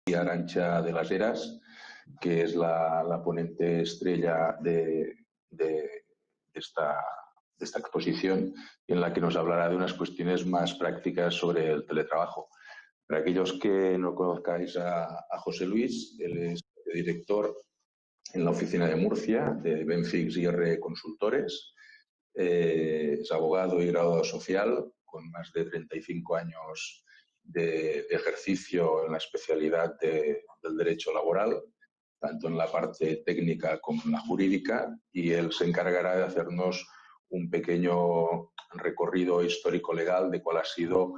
y Arantxa de las Heras, que es la ponente estrella de esta exposición, en la que nos hablará de unas cuestiones más prácticas sobre el teletrabajo. Para aquellos que no conozcáis a José Luis, él es director en la oficina de Murcia de Benfix IR Consultores. Es abogado y graduado social con más de 35 años de ejercicio en la especialidad del derecho laboral, tanto en la parte técnica como en la jurídica, y él se encargará de hacernos un pequeño recorrido histórico-legal de cuál ha sido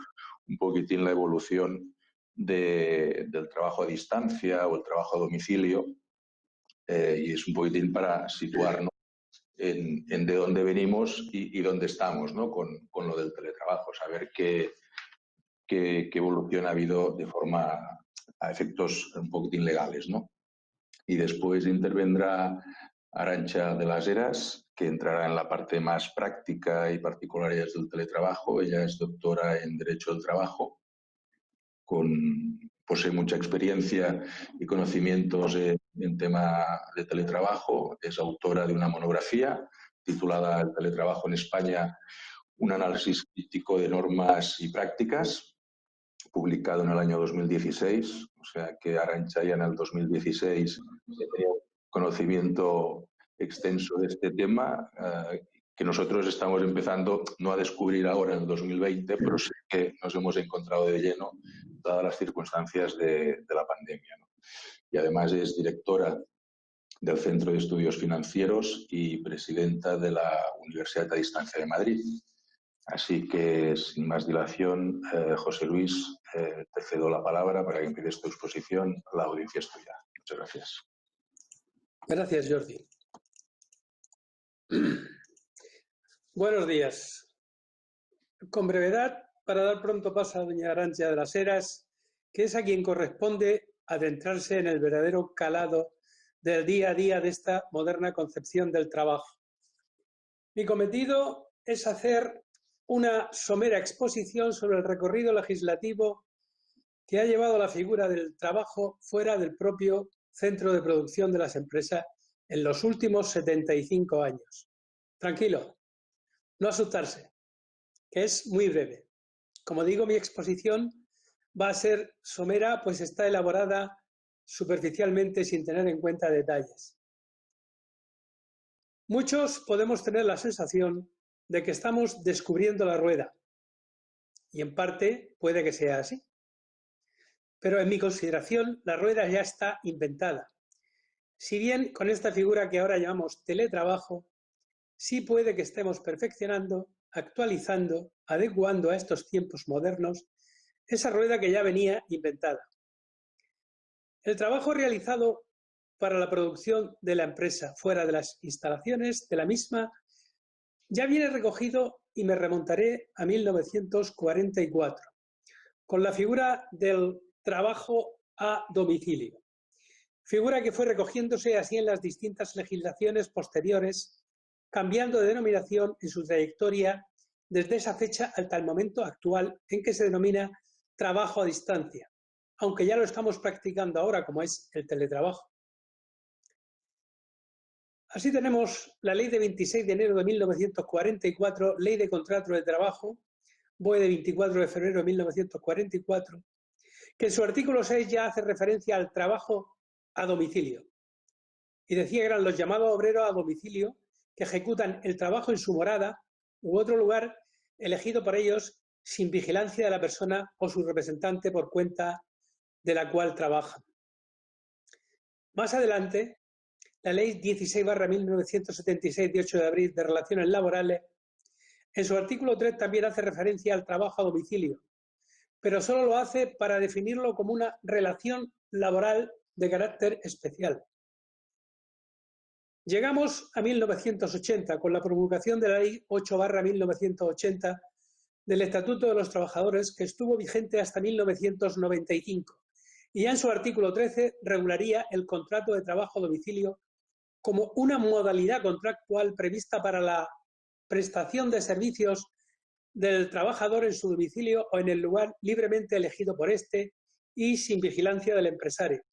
un poquitín la evolución del trabajo a distancia o el trabajo a domicilio, y es un poquitín para situarnos en de dónde venimos y dónde estamos, ¿no? con lo del teletrabajo, saber qué evolución ha habido de forma a efectos un poquitín legales, ¿no? Y después intervendrá Arantxa de las Heras, que entrará en la parte más práctica y particularidades del teletrabajo. Ella es doctora en Derecho del Trabajo, posee mucha experiencia y conocimientos en tema de teletrabajo. Es autora de una monografía titulada El teletrabajo en España, un análisis crítico de normas y prácticas, publicado en el año 2016, o sea que Arantxa ya en el 2016 tenía un conocimiento extenso de este tema, que nosotros estamos empezando no a descubrir ahora en el 2020, pero sí que nos hemos encontrado de lleno dadas las circunstancias de la pandemia, ¿no? Y además es directora del Centro de Estudios Financieros y presidenta de la Universidad a Distancia de Madrid. Así que, sin más dilación, José Luis, te cedo la palabra para que empieces tu exposición. La audiencia es tuya. Muchas gracias. Gracias, Jordi. Buenos días. Con brevedad, para dar pronto paso a doña Arantxa de las Heras, que es a quien corresponde adentrarse en el verdadero calado del día a día de esta moderna concepción del trabajo. Mi cometido es hacer una somera exposición sobre el recorrido legislativo que ha llevado la figura del trabajo fuera del propio centro de producción de las empresas en los últimos 75 años. Tranquilo, no asustarse, que es muy breve. Como digo, mi exposición va a ser somera, pues está elaborada superficialmente sin tener en cuenta detalles. Muchos podemos tener la sensación de que estamos descubriendo la rueda, y en parte puede que sea así. Pero en mi consideración, la rueda ya está inventada. Si bien con esta figura que ahora llamamos teletrabajo, sí puede que estemos perfeccionando, actualizando, adecuando a estos tiempos modernos esa rueda que ya venía inventada. El trabajo realizado para la producción de la empresa fuera de las instalaciones de la misma ya viene recogido, y me remontaré a 1944, con la figura del trabajo a domicilio, figura que fue recogiéndose así en las distintas legislaciones posteriores, cambiando de denominación en su trayectoria desde esa fecha hasta el momento actual en que se denomina trabajo a distancia, aunque ya lo estamos practicando ahora como es el teletrabajo. Así tenemos la Ley de 26 de enero de 1944, Ley de Contrato de Trabajo, BOE de 24 de febrero de 1944, que en su artículo 6 ya hace referencia al trabajo a domicilio. Y decía que eran los llamados obreros a domicilio que ejecutan el trabajo en su morada u otro lugar elegido por ellos sin vigilancia de la persona o su representante por cuenta de la cual trabajan. Más adelante, la Ley 16/1976 de 8 de abril de Relaciones Laborales, en su artículo 3 también hace referencia al trabajo a domicilio, pero solo lo hace para definirlo como una relación laboral de carácter especial. Llegamos a 1980 con la promulgación de la Ley 8/1980 del Estatuto de los Trabajadores, que estuvo vigente hasta 1995, y ya en su artículo 13 regularía el contrato de trabajo a domicilio como una modalidad contractual prevista para la prestación de servicios del trabajador en su domicilio o en el lugar libremente elegido por éste y sin vigilancia del empresario.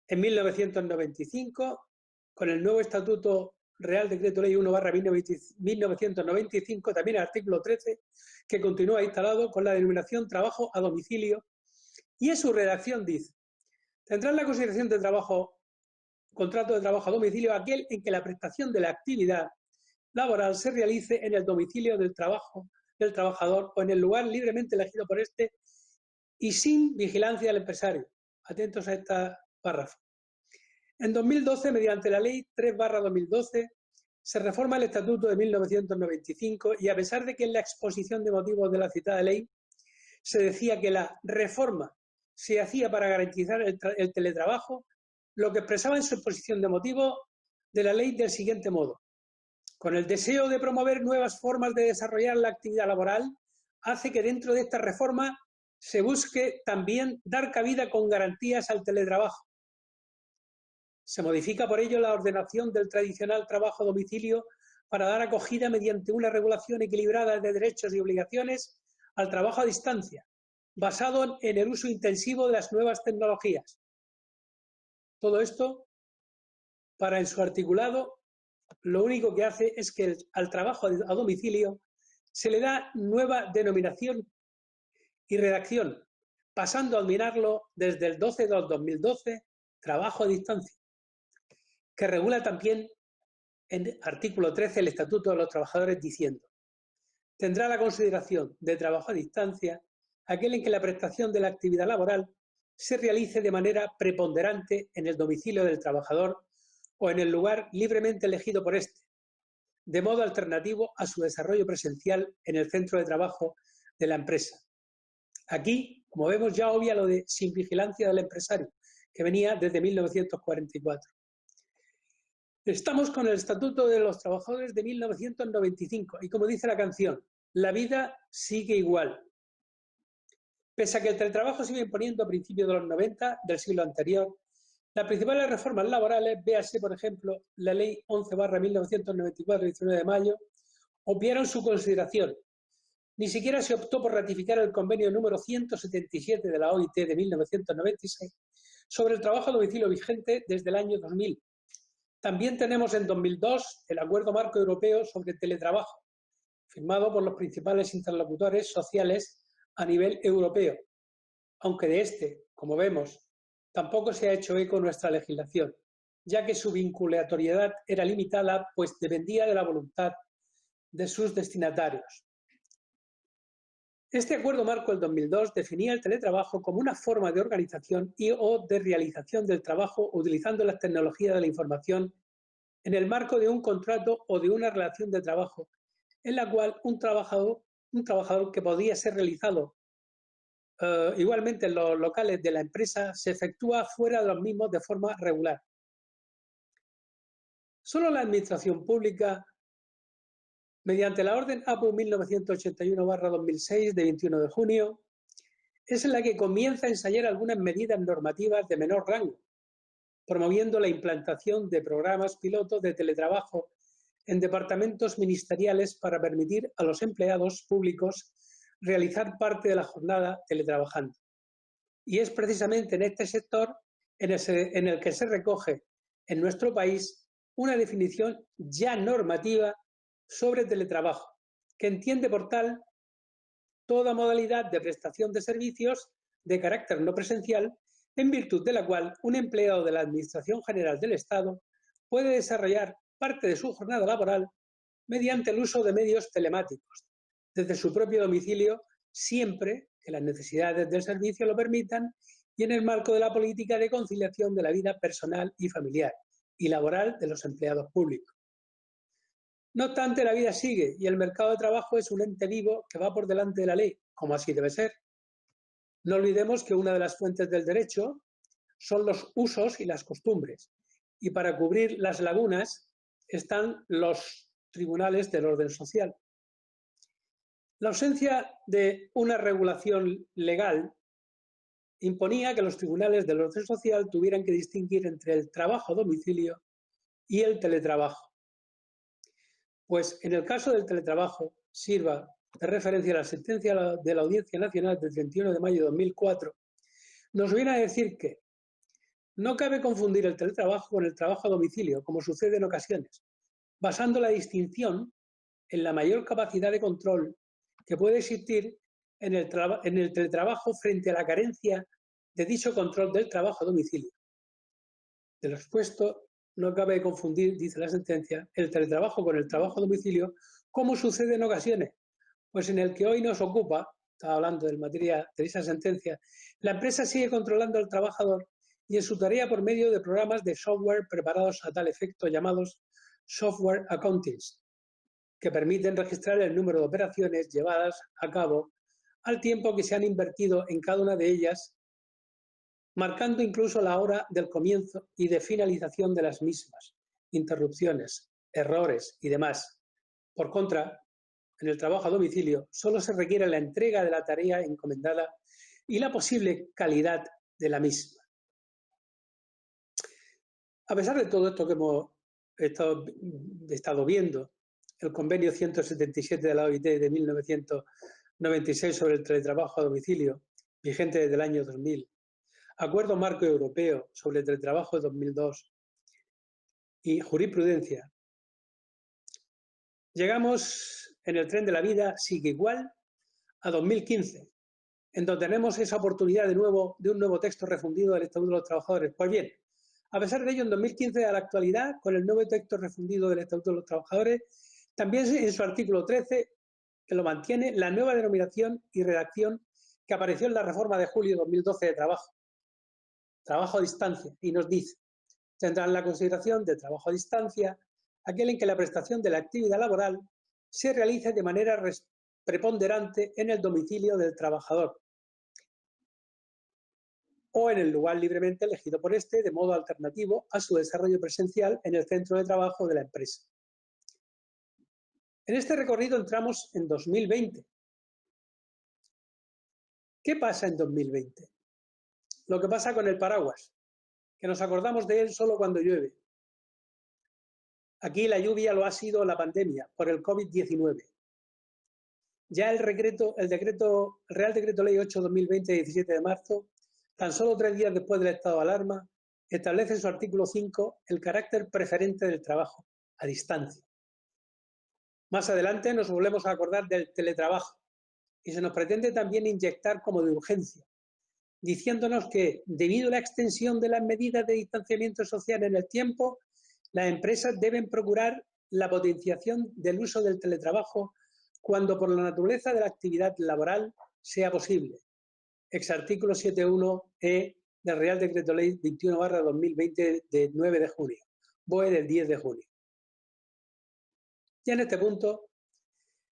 En 1995, con el nuevo Estatuto Real Decreto Ley 1/1995, también el artículo 13, que continúa instalado con la denominación trabajo a domicilio, y en su redacción dice: tendrá en la consideración de contrato de trabajo a domicilio aquel en que la prestación de la actividad laboral se realice en el domicilio del trabajador o en el lugar libremente elegido por éste y sin vigilancia del empresario. Atentos a esta párrafo. En 2012, mediante la Ley 3/2012, se reforma el Estatuto de 1995 y, a pesar de que en la exposición de motivos de la citada ley se decía que la reforma se hacía para garantizar el teletrabajo, lo que expresaba en su exposición de motivos de la ley del siguiente modo: con el deseo de promover nuevas formas de desarrollar la actividad laboral, hace que dentro de esta reforma se busque también dar cabida con garantías al teletrabajo. Se modifica por ello la ordenación del tradicional trabajo a domicilio para dar acogida mediante una regulación equilibrada de derechos y obligaciones al trabajo a distancia, basado en el uso intensivo de las nuevas tecnologías. Todo esto, para en su articulado, lo único que hace es que al trabajo a domicilio se le da nueva denominación y redacción, pasando a denominarlo desde el 12/2012 trabajo a distancia, que regula también en artículo 13 el Estatuto de los Trabajadores, diciendo: tendrá la consideración de trabajo a distancia aquel en que la prestación de la actividad laboral se realice de manera preponderante en el domicilio del trabajador o en el lugar libremente elegido por éste, de modo alternativo a su desarrollo presencial en el centro de trabajo de la empresa. Aquí, como vemos, ya obvia lo de sin vigilancia del empresario, que venía desde 1944. Estamos con el Estatuto de los Trabajadores de 1995 y, como dice la canción, la vida sigue igual. Pese a que el teletrabajo sigue imponiendo a principios de los 90 del siglo anterior, las principales reformas laborales, véase por ejemplo la Ley 11/1994, 19 de mayo, obviaron su consideración. Ni siquiera se optó por ratificar el convenio número 177 de la OIT de 1996 sobre el trabajo a domicilio vigente desde el año 2000. También tenemos en 2002 el Acuerdo Marco Europeo sobre Teletrabajo, firmado por los principales interlocutores sociales a nivel europeo, aunque de este, como vemos, tampoco se ha hecho eco nuestra legislación, ya que su vinculatoriedad era limitada, pues dependía de la voluntad de sus destinatarios. Este Acuerdo Marco del 2002 definía el teletrabajo como una forma de organización o de realización del trabajo utilizando las tecnologías de la información en el marco de un contrato o de una relación de trabajo, en la cual un trabajador que podía ser realizado igualmente en los locales de la empresa se efectúa fuera de los mismos de forma regular. Solo la Administración Pública, mediante la Orden APU 1981/2006 de 21 de junio, es la que comienza a ensayar algunas medidas normativas de menor rango, promoviendo la implantación de programas pilotos de teletrabajo en departamentos ministeriales para permitir a los empleados públicos realizar parte de la jornada teletrabajando. Y es precisamente en este sector en el que se recoge en nuestro país una definición ya normativa sobre teletrabajo, que entiende por tal toda modalidad de prestación de servicios de carácter no presencial, en virtud de la cual un empleado de la Administración General del Estado puede desarrollar parte de su jornada laboral mediante el uso de medios telemáticos, desde su propio domicilio, siempre que las necesidades del servicio lo permitan y en el marco de la política de conciliación de la vida personal y familiar y laboral de los empleados públicos. No obstante, la vida sigue y el mercado de trabajo es un ente vivo que va por delante de la ley, como así debe ser. No olvidemos que una de las fuentes del derecho son los usos y las costumbres, y para cubrir las lagunas están los tribunales del orden social. La ausencia de una regulación legal imponía que los tribunales del orden social tuvieran que distinguir entre el trabajo a domicilio y el teletrabajo. Pues en el caso del teletrabajo, sirva de referencia a la sentencia de la Audiencia Nacional del 31 de mayo de 2004, nos viene a decir que no cabe confundir el teletrabajo con el trabajo a domicilio, como sucede en ocasiones, basando la distinción en la mayor capacidad de control que puede existir en el teletrabajo frente a la carencia de dicho control del trabajo a domicilio. De lo expuesto, no cabe confundir, dice la sentencia, el teletrabajo con el trabajo a domicilio, como sucede en ocasiones, pues en el que hoy nos ocupa, estaba hablando de materia de esa sentencia, la empresa sigue controlando al trabajador y en su tarea por medio de programas de software preparados a tal efecto llamados software accountings, que permiten registrar el número de operaciones llevadas a cabo al tiempo que se han invertido en cada una de ellas, marcando incluso la hora del comienzo y de finalización de las mismas, interrupciones, errores y demás. Por contra, en el trabajo a domicilio solo se requiere la entrega de la tarea encomendada y la posible calidad de la misma. A pesar de todo esto que hemos estado viendo, el convenio 177 de la OIT de 1996 sobre el teletrabajo a domicilio, vigente desde el año 2000, Acuerdo Marco Europeo sobre el teletrabajo de 2002 y jurisprudencia, llegamos en el tren de la vida, sigue igual, a 2015, en donde tenemos esa oportunidad de un nuevo texto refundido del Estatuto de los Trabajadores. Pues bien, a pesar de ello, en 2015 a la actualidad, con el nuevo texto refundido del Estatuto de los Trabajadores, también en su artículo 13, que lo mantiene, la nueva denominación y redacción que apareció en la reforma de julio de 2012 de trabajo a distancia, y nos dice, tendrá en la consideración de trabajo a distancia aquel en que la prestación de la actividad laboral se realice de manera preponderante en el domicilio del trabajador o en el lugar libremente elegido por éste de modo alternativo a su desarrollo presencial en el centro de trabajo de la empresa. En este recorrido entramos en 2020. ¿Qué pasa en 2020? Lo que pasa con el paraguas, que nos acordamos de él solo cuando llueve. Aquí la lluvia lo ha sido la pandemia por el COVID-19. Ya el Real Decreto Ley 8/2020 de 17 de marzo, tan solo 3 días después del estado de alarma, establece en su artículo 5 el carácter preferente del trabajo a distancia. Más adelante nos volvemos a acordar del teletrabajo y se nos pretende también inyectar como de urgencia, diciéndonos que, debido a la extensión de las medidas de distanciamiento social en el tiempo, las empresas deben procurar la potenciación del uso del teletrabajo cuando por la naturaleza de la actividad laboral sea posible. Ex artículo 7.1e del Real Decreto Ley 21/2020 de 9 de junio, BOE del 10 de junio. Ya en este punto,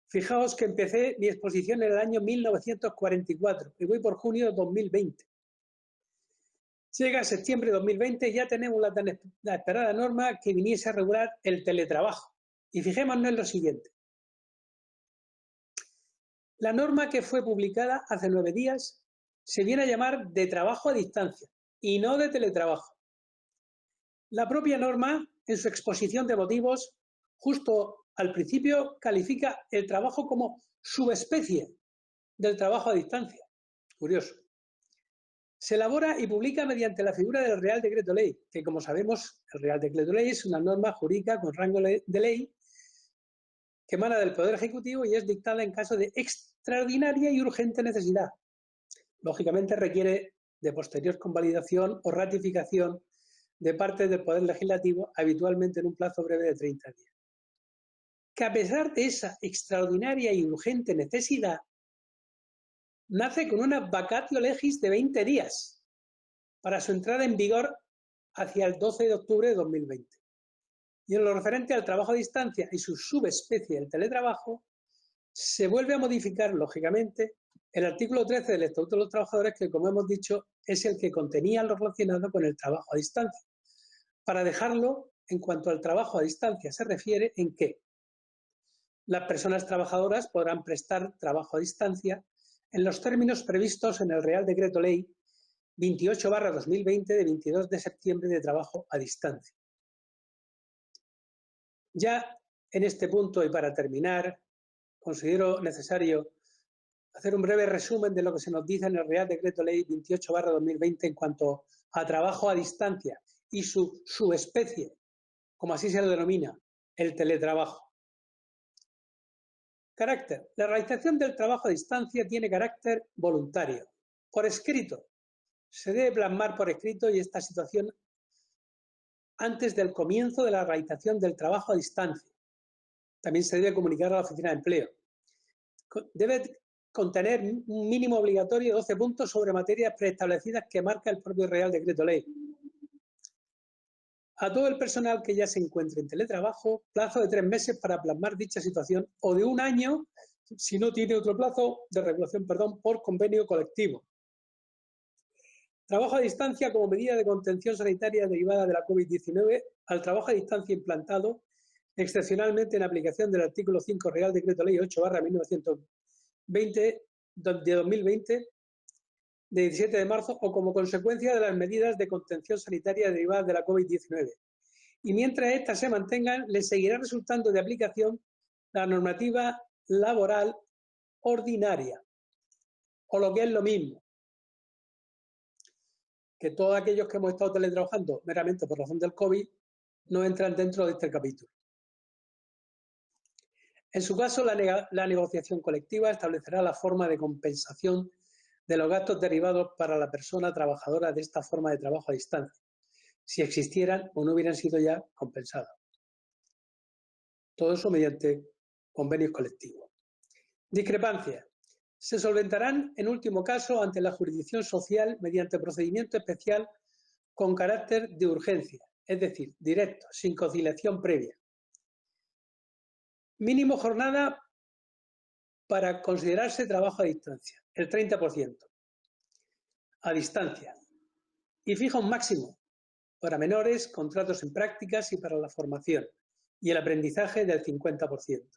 fijaos que empecé mi exposición en el año 1944 y voy por junio de 2020. Llega septiembre de 2020 y ya tenemos la esperada norma que viniese a regular el teletrabajo. Y fijémonos en lo siguiente. La norma que fue publicada hace 9 días se viene a llamar de trabajo a distancia y no de teletrabajo. La propia norma, en su exposición de motivos, justo al principio califica el trabajo como subespecie del trabajo a distancia. Curioso. Se elabora y publica mediante la figura del Real Decreto Ley, que como sabemos, el Real Decreto Ley es una norma jurídica con rango de ley que emana del Poder Ejecutivo y es dictada en caso de extraordinaria y urgente necesidad. Lógicamente requiere de posterior convalidación o ratificación de parte del Poder Legislativo, habitualmente en un plazo breve de 30 días. Que a pesar de esa extraordinaria y urgente necesidad, nace con una vacatio legis de 20 días para su entrada en vigor hacia el 12 de octubre de 2020. Y en lo referente al trabajo a distancia y su subespecie del teletrabajo, se vuelve a modificar, lógicamente, el artículo 13 del Estatuto de los Trabajadores, que, como hemos dicho, es el que contenía lo relacionado con el trabajo a distancia, para dejarlo, en cuanto al trabajo a distancia se refiere, en que las personas trabajadoras podrán prestar trabajo a distancia en los términos previstos en el Real Decreto Ley 28/2020 de 22 de septiembre de trabajo a distancia. Ya en este punto y para terminar, considero necesario hacer un breve resumen de lo que se nos dice en el Real Decreto Ley 28/2020 en cuanto a trabajo a distancia y su subespecie, como así se lo denomina, el teletrabajo. Carácter. La realización del trabajo a distancia tiene carácter voluntario. Por escrito. Se debe plasmar por escrito y esta situación antes del comienzo de la realización del trabajo a distancia. También se debe comunicar a la oficina de empleo. Debe contener un mínimo obligatorio de 12 puntos sobre materias preestablecidas que marca el propio Real Decreto Ley. A todo el personal que ya se encuentre en teletrabajo, plazo de 3 meses para plasmar dicha situación o de 1 año si no tiene otro plazo de regulación, por convenio colectivo. Trabajo a distancia como medida de contención sanitaria derivada de la COVID-19 al trabajo a distancia implantado excepcionalmente en aplicación del artículo 5 Real Decreto Ley 8/1920 de 2020 de 17 de marzo o como consecuencia de las medidas de contención sanitaria derivadas de la COVID-19. Y mientras éstas se mantengan, les seguirá resultando de aplicación la normativa laboral ordinaria, o lo que es lo mismo, que todos aquellos que hemos estado teletrabajando meramente por razón del COVID no entran dentro de este capítulo. En su caso, la negociación colectiva establecerá la forma de compensación de los gastos derivados para la persona trabajadora de esta forma de trabajo a distancia, si existieran o no hubieran sido ya compensados. Todo eso mediante convenios colectivos. Discrepancias. Se solventarán, en último caso, ante la jurisdicción social mediante procedimiento especial con carácter de urgencia, es decir, directo, sin conciliación previa. Mínimo jornada para considerarse trabajo a distancia, el 30%. A distancia. Y fija un máximo para menores, contratos en prácticas y para la formación. Y el aprendizaje del 50%.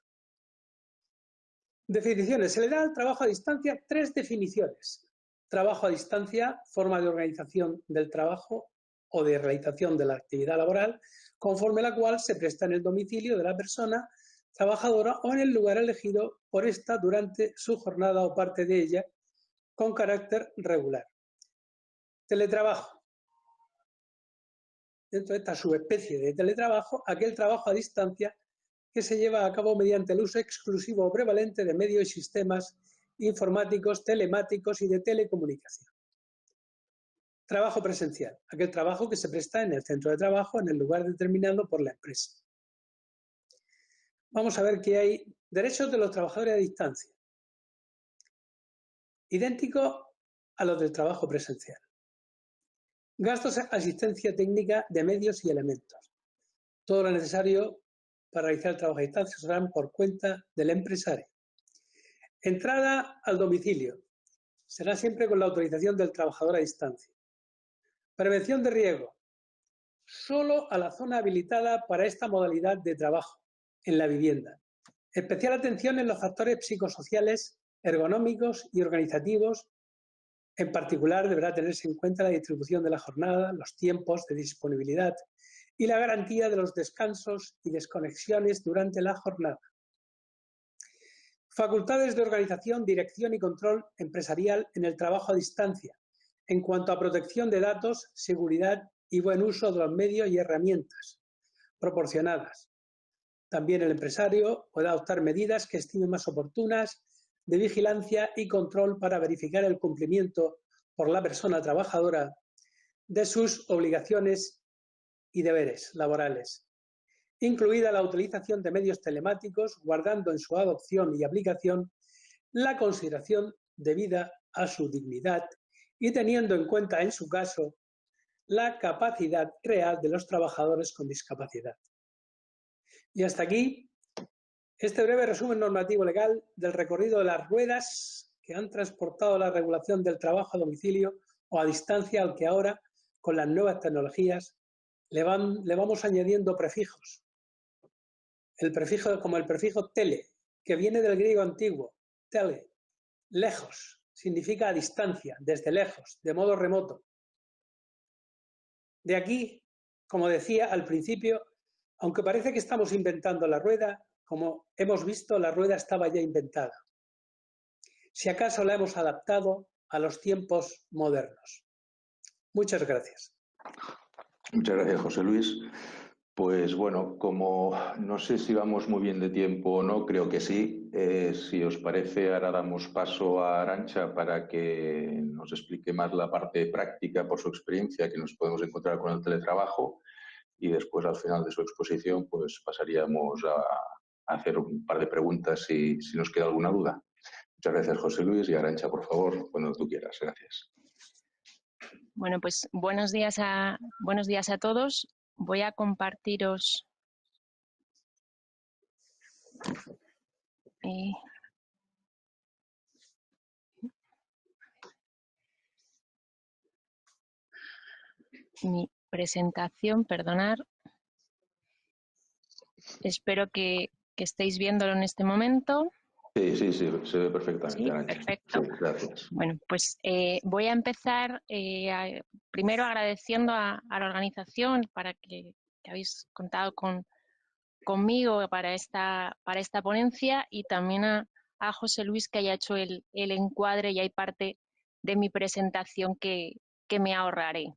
Definiciones. Se le da al trabajo a distancia 3 definiciones. Trabajo a distancia, forma de organización del trabajo o de realización de la actividad laboral, conforme la cual se presta en el domicilio de la persona trabajadora o en el lugar elegido por ésta durante su jornada o parte de ella, con carácter regular. Teletrabajo. Dentro de esta subespecie de teletrabajo, aquel trabajo a distancia que se lleva a cabo mediante el uso exclusivo o prevalente de medios y sistemas informáticos, telemáticos y de telecomunicación. Trabajo presencial, aquel trabajo que se presta en el centro de trabajo, en el lugar determinado por la empresa. Vamos a ver que hay derechos de los trabajadores a distancia, idénticos a los del trabajo presencial. Gastos de asistencia técnica de medios y elementos. Todo lo necesario para realizar el trabajo a distancia serán por cuenta del empresario. Entrada al domicilio. Será siempre con la autorización del trabajador a distancia. Prevención de riesgo. Solo a la zona habilitada para esta modalidad de trabajo, en la vivienda. Especial atención en los factores psicosociales, ergonómicos y organizativos. En particular, deberá tenerse en cuenta la distribución de la jornada, los tiempos de disponibilidad y la garantía de los descansos y desconexiones durante la jornada. Facultades de organización, dirección y control empresarial en el trabajo a distancia, en cuanto a protección de datos, seguridad y buen uso de los medios y herramientas proporcionadas. También el empresario puede adoptar medidas que estime más oportunas de vigilancia y control para verificar el cumplimiento por la persona trabajadora de sus obligaciones y deberes laborales, incluida la utilización de medios telemáticos, guardando en su adopción y aplicación la consideración debida a su dignidad y teniendo en cuenta, en su caso, la capacidad real de los trabajadores con discapacidad. Y hasta aquí este breve resumen normativo legal del recorrido de las ruedas que han transportado la regulación del trabajo a domicilio o a distancia al que ahora, con las nuevas tecnologías, le vamos añadiendo prefijos. Como el prefijo tele, que viene del griego antiguo, tele, lejos, significa a distancia, desde lejos, de modo remoto. De aquí, como decía al principio, aunque parece que estamos inventando la rueda, como hemos visto, la rueda estaba ya inventada. si acaso la hemos adaptado a los tiempos modernos. Muchas gracias. Muchas gracias, José Luis. Pues bueno, como no sé si vamos muy bien de tiempo o no, creo que sí. Si os parece, ahora damos paso a Arantxa para que nos explique más la parte práctica por su experiencia que nos podemos encontrar con el teletrabajo y después al final de su exposición pues pasaríamos a hacer un par de preguntas si nos queda alguna duda. Muchas gracias, José Luis, y Arantxa, por favor, cuando tú quieras. Gracias. Bueno, pues buenos días a todos. Voy a compartiros mi presentación, perdonad. Espero que estéis viéndolo en este momento. Sí, se ve perfectamente. Sí, Arantxa. perfecto. Sí, gracias. Bueno, pues voy a empezar primero agradeciendo a la organización para que habéis contado conmigo para esta ponencia y también a José Luis que haya hecho el encuadre y hay parte de mi presentación que me ahorraré.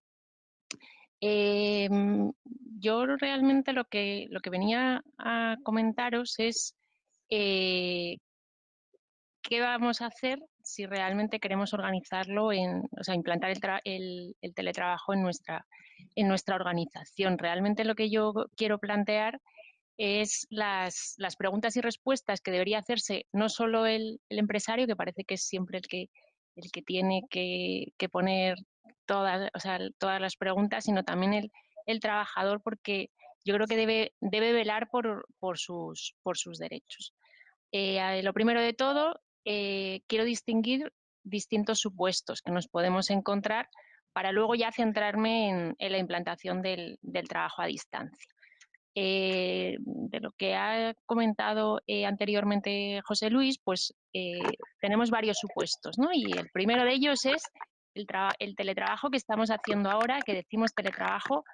Yo realmente lo que venía a comentaros es qué vamos a hacer si realmente queremos organizarlo, o sea, implantar el teletrabajo en nuestra organización. Realmente lo que yo quiero plantear es las preguntas y respuestas que debería hacerse no solo el empresario, que parece que es siempre el que tiene que poner todas las preguntas, sino también el trabajador, porque yo creo que debe velar por sus derechos. Lo primero de todo, quiero distinguir distintos supuestos que nos podemos encontrar para luego ya centrarme en la implantación del trabajo a distancia. De lo que ha comentado anteriormente José Luis, pues tenemos varios supuestos, ¿no? Y el primero de ellos es el teletrabajo que estamos haciendo ahora, que decimos teletrabajo,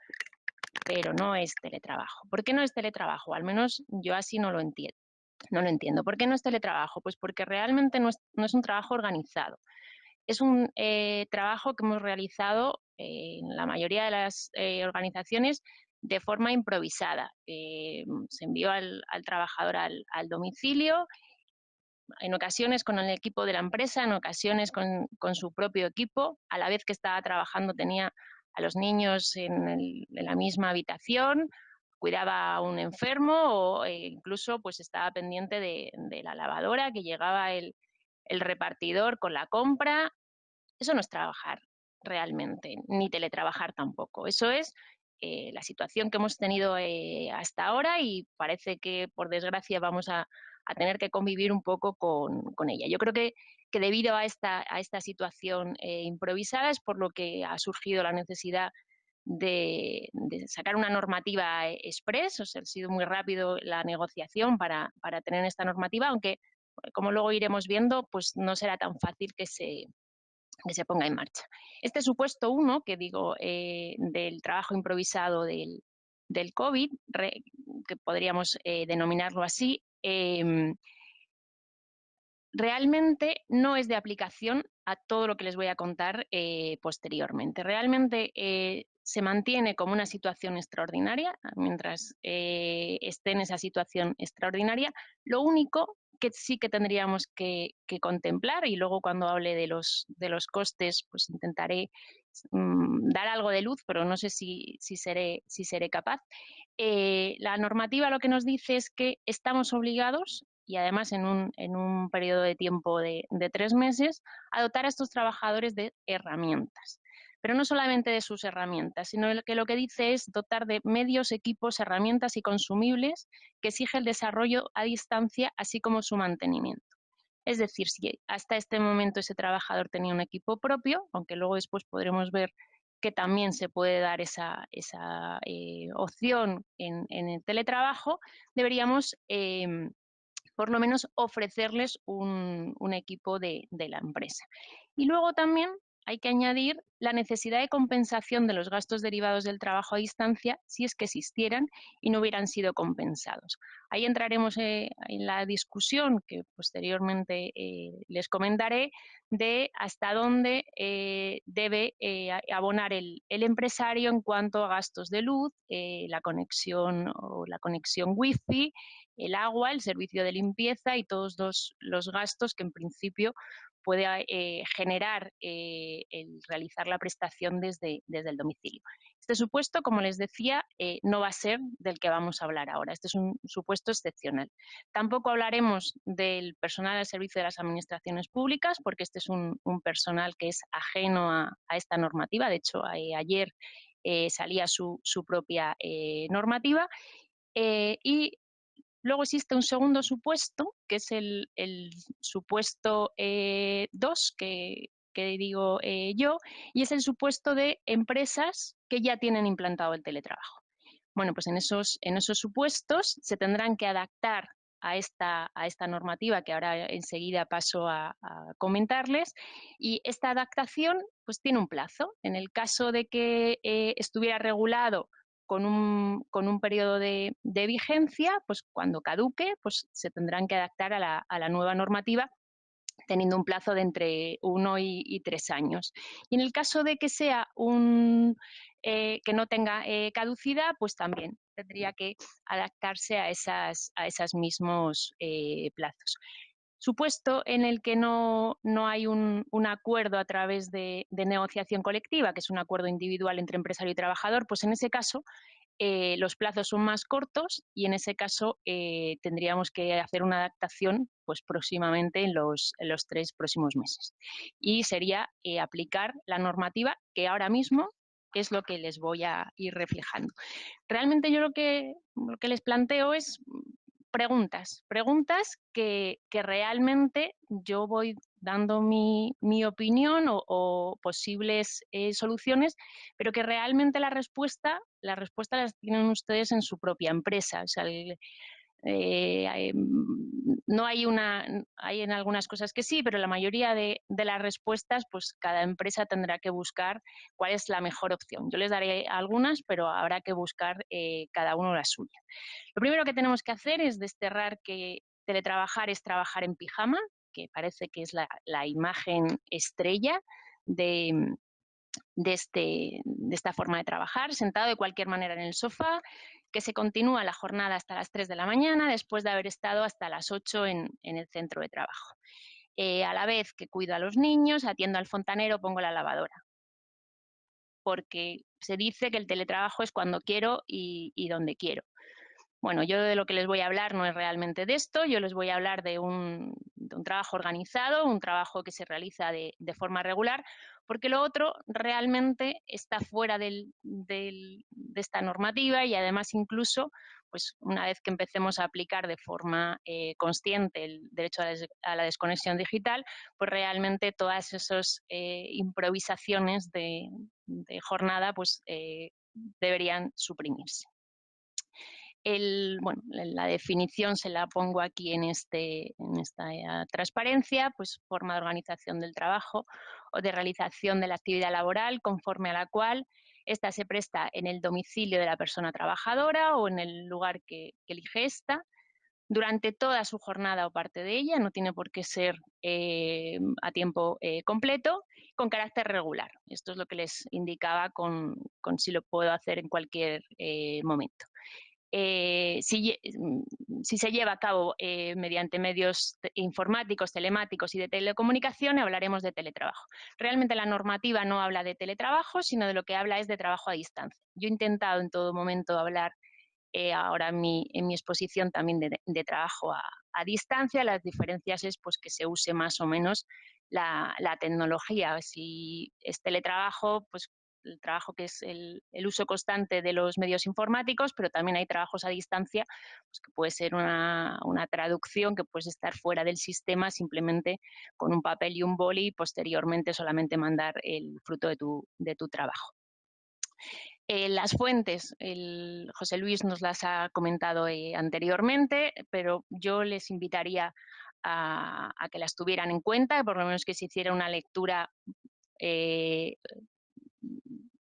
pero no es teletrabajo. ¿Por qué no es teletrabajo? Al menos yo así no lo entiendo. No lo entiendo. ¿Por qué no es teletrabajo? Pues porque realmente no es un trabajo organizado. Es un trabajo que hemos realizado en la mayoría de las organizaciones de forma improvisada. Se envió al trabajador al domicilio, en ocasiones con el equipo de la empresa, en ocasiones con su propio equipo. A la vez que estaba trabajando tenía a los niños en la misma habitación, cuidaba a un enfermo o incluso pues estaba pendiente de la lavadora, que llegaba el repartidor con la compra. Eso no es trabajar realmente, ni teletrabajar tampoco. Eso es la situación que hemos tenido hasta ahora y parece que, por desgracia, vamos a tener que convivir un poco con ella. Yo creo que debido a esta situación improvisada es por lo que ha surgido la necesidad de sacar una normativa express. O sea, ha sido muy rápido la negociación para tener esta normativa, aunque, como luego iremos viendo, pues no será tan fácil que se ponga en marcha. Este supuesto 1, que digo, del trabajo improvisado del COVID, que podríamos denominarlo así, realmente no es de aplicación a todo lo que les voy a contar posteriormente. Realmente se mantiene como una situación extraordinaria mientras esté en esa situación extraordinaria. Lo único que sí que tendríamos que contemplar, y luego cuando hable de los costes, pues intentaré dar algo de luz, pero no sé si seré capaz. La normativa lo que nos dice es que estamos obligados, y además en un periodo de tiempo de 3 meses, a dotar a estos trabajadores de herramientas. Pero no solamente de sus herramientas, sino que lo que dice es dotar de medios, equipos, herramientas y consumibles que exige el desarrollo a distancia, así como su mantenimiento. Es decir, si hasta este momento ese trabajador tenía un equipo propio, aunque luego después podremos ver que también se puede dar esa opción en el teletrabajo, deberíamos por lo menos ofrecerles un equipo de la empresa. Y luego también hay que añadir la necesidad de compensación de los gastos derivados del trabajo a distancia si es que existieran y no hubieran sido compensados. Ahí entraremos en la discusión que posteriormente les comentaré de hasta dónde debe abonar el empresario en cuanto a gastos de luz, la conexión wifi, el agua, el servicio de limpieza y todos los gastos que en principio puede generar el realizar la prestación desde el domicilio. Este supuesto, como les decía, no va a ser del que vamos a hablar ahora. Este es un supuesto excepcional. Tampoco hablaremos del personal al servicio de las administraciones públicas, porque este es un personal que es ajeno a esta normativa. De hecho, ayer salía su propia normativa. Y luego existe un segundo supuesto, que es el supuesto 2, que digo yo, y es el supuesto de empresas que ya tienen implantado el teletrabajo. Bueno, pues en esos supuestos se tendrán que adaptar a esta normativa que ahora enseguida paso a comentarles, y esta adaptación pues tiene un plazo. En el caso de que estuviera regulado con un periodo de vigencia, pues cuando caduque, pues se tendrán que adaptar a la nueva normativa, teniendo un plazo de entre 1 y 3 años. Y en el caso de que sea que no tenga caducidad, pues también tendría que adaptarse a esos mismos plazos. Supuesto en el que no hay un acuerdo a través de negociación colectiva, que es un acuerdo individual entre empresario y trabajador, pues en ese caso los plazos son más cortos y en ese caso tendríamos que hacer una adaptación pues próximamente en los 3 próximos meses. Y sería aplicar la normativa que ahora mismo es lo que les voy a ir reflejando. Realmente yo lo que les planteo es preguntas que realmente yo voy dando mi opinión o posibles soluciones, pero que realmente la respuesta las tienen ustedes en su propia empresa. O sea, no hay hay en algunas cosas que sí, pero la mayoría de las respuestas, pues cada empresa tendrá que buscar cuál es la mejor opción. Yo les daré algunas, pero habrá que buscar cada uno la suya. Lo primero que tenemos que hacer es desterrar que teletrabajar es trabajar en pijama, que parece que es la imagen estrella de esta forma de trabajar, sentado de cualquier manera en el sofá, que se continúa la jornada hasta las 3 de la mañana, después de haber estado hasta las 8 en el centro de trabajo. A la vez que cuido a los niños, atiendo al fontanero, pongo la lavadora. Porque se dice que el teletrabajo es cuando quiero y donde quiero. Bueno, yo de lo que les voy a hablar no es realmente de esto, yo les voy a hablar de un trabajo organizado, un trabajo que se realiza de forma regular, porque lo otro realmente está fuera de esta normativa y además incluso, pues una vez que empecemos a aplicar de forma consciente el derecho a la desconexión digital, pues realmente todas esas improvisaciones de jornada pues deberían suprimirse. La definición se la pongo aquí en esta transparencia, pues forma de organización del trabajo o de realización de la actividad laboral conforme a la cual ésta se presta en el domicilio de la persona trabajadora o en el lugar que elige ésta durante toda su jornada o parte de ella, no tiene por qué ser a tiempo completo, con carácter regular. Esto es lo que les indicaba con si lo puedo hacer en cualquier momento. Si se lleva a cabo mediante medios informáticos, telemáticos y de telecomunicación, hablaremos de teletrabajo. Realmente la normativa no habla de teletrabajo, sino de lo que habla es de trabajo a distancia. Yo he intentado en todo momento hablar ahora en mi exposición también de trabajo a distancia. Las diferencias es pues, que se use más o menos la tecnología. Si es teletrabajo, pues el trabajo que es el uso constante de los medios informáticos, pero también hay trabajos a distancia, pues que puede ser una traducción que puedes estar fuera del sistema simplemente con un papel y un boli y posteriormente solamente mandar el fruto de tu trabajo. Las fuentes, José Luis nos las ha comentado anteriormente, pero yo les invitaría a que las tuvieran en cuenta, por lo menos que se hiciera una lectura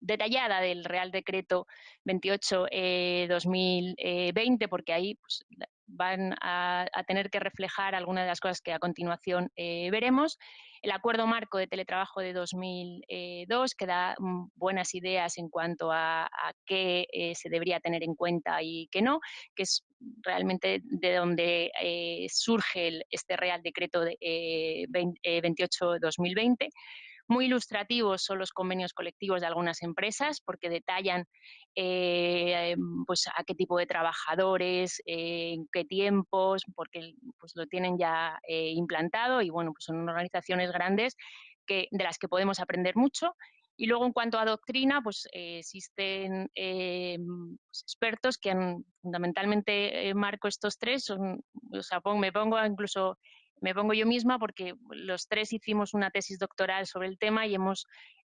detallada del Real Decreto 28/2020, porque ahí pues, van a tener que reflejar algunas de las cosas que a continuación veremos. El Acuerdo Marco de Teletrabajo de 2002, que da buenas ideas en cuanto a qué se debería tener en cuenta y qué no, que es realmente de donde surge este Real Decreto de, 28/2020. Muy ilustrativos son los convenios colectivos de algunas empresas porque detallan pues a qué tipo de trabajadores, en qué tiempos, porque pues lo tienen ya implantado y bueno, pues son organizaciones grandes de las que podemos aprender mucho. Y luego en cuanto a doctrina, pues existen pues, expertos que han fundamentalmente marco estos tres, son, o sea, me pongo yo misma porque los tres hicimos una tesis doctoral sobre el tema y hemos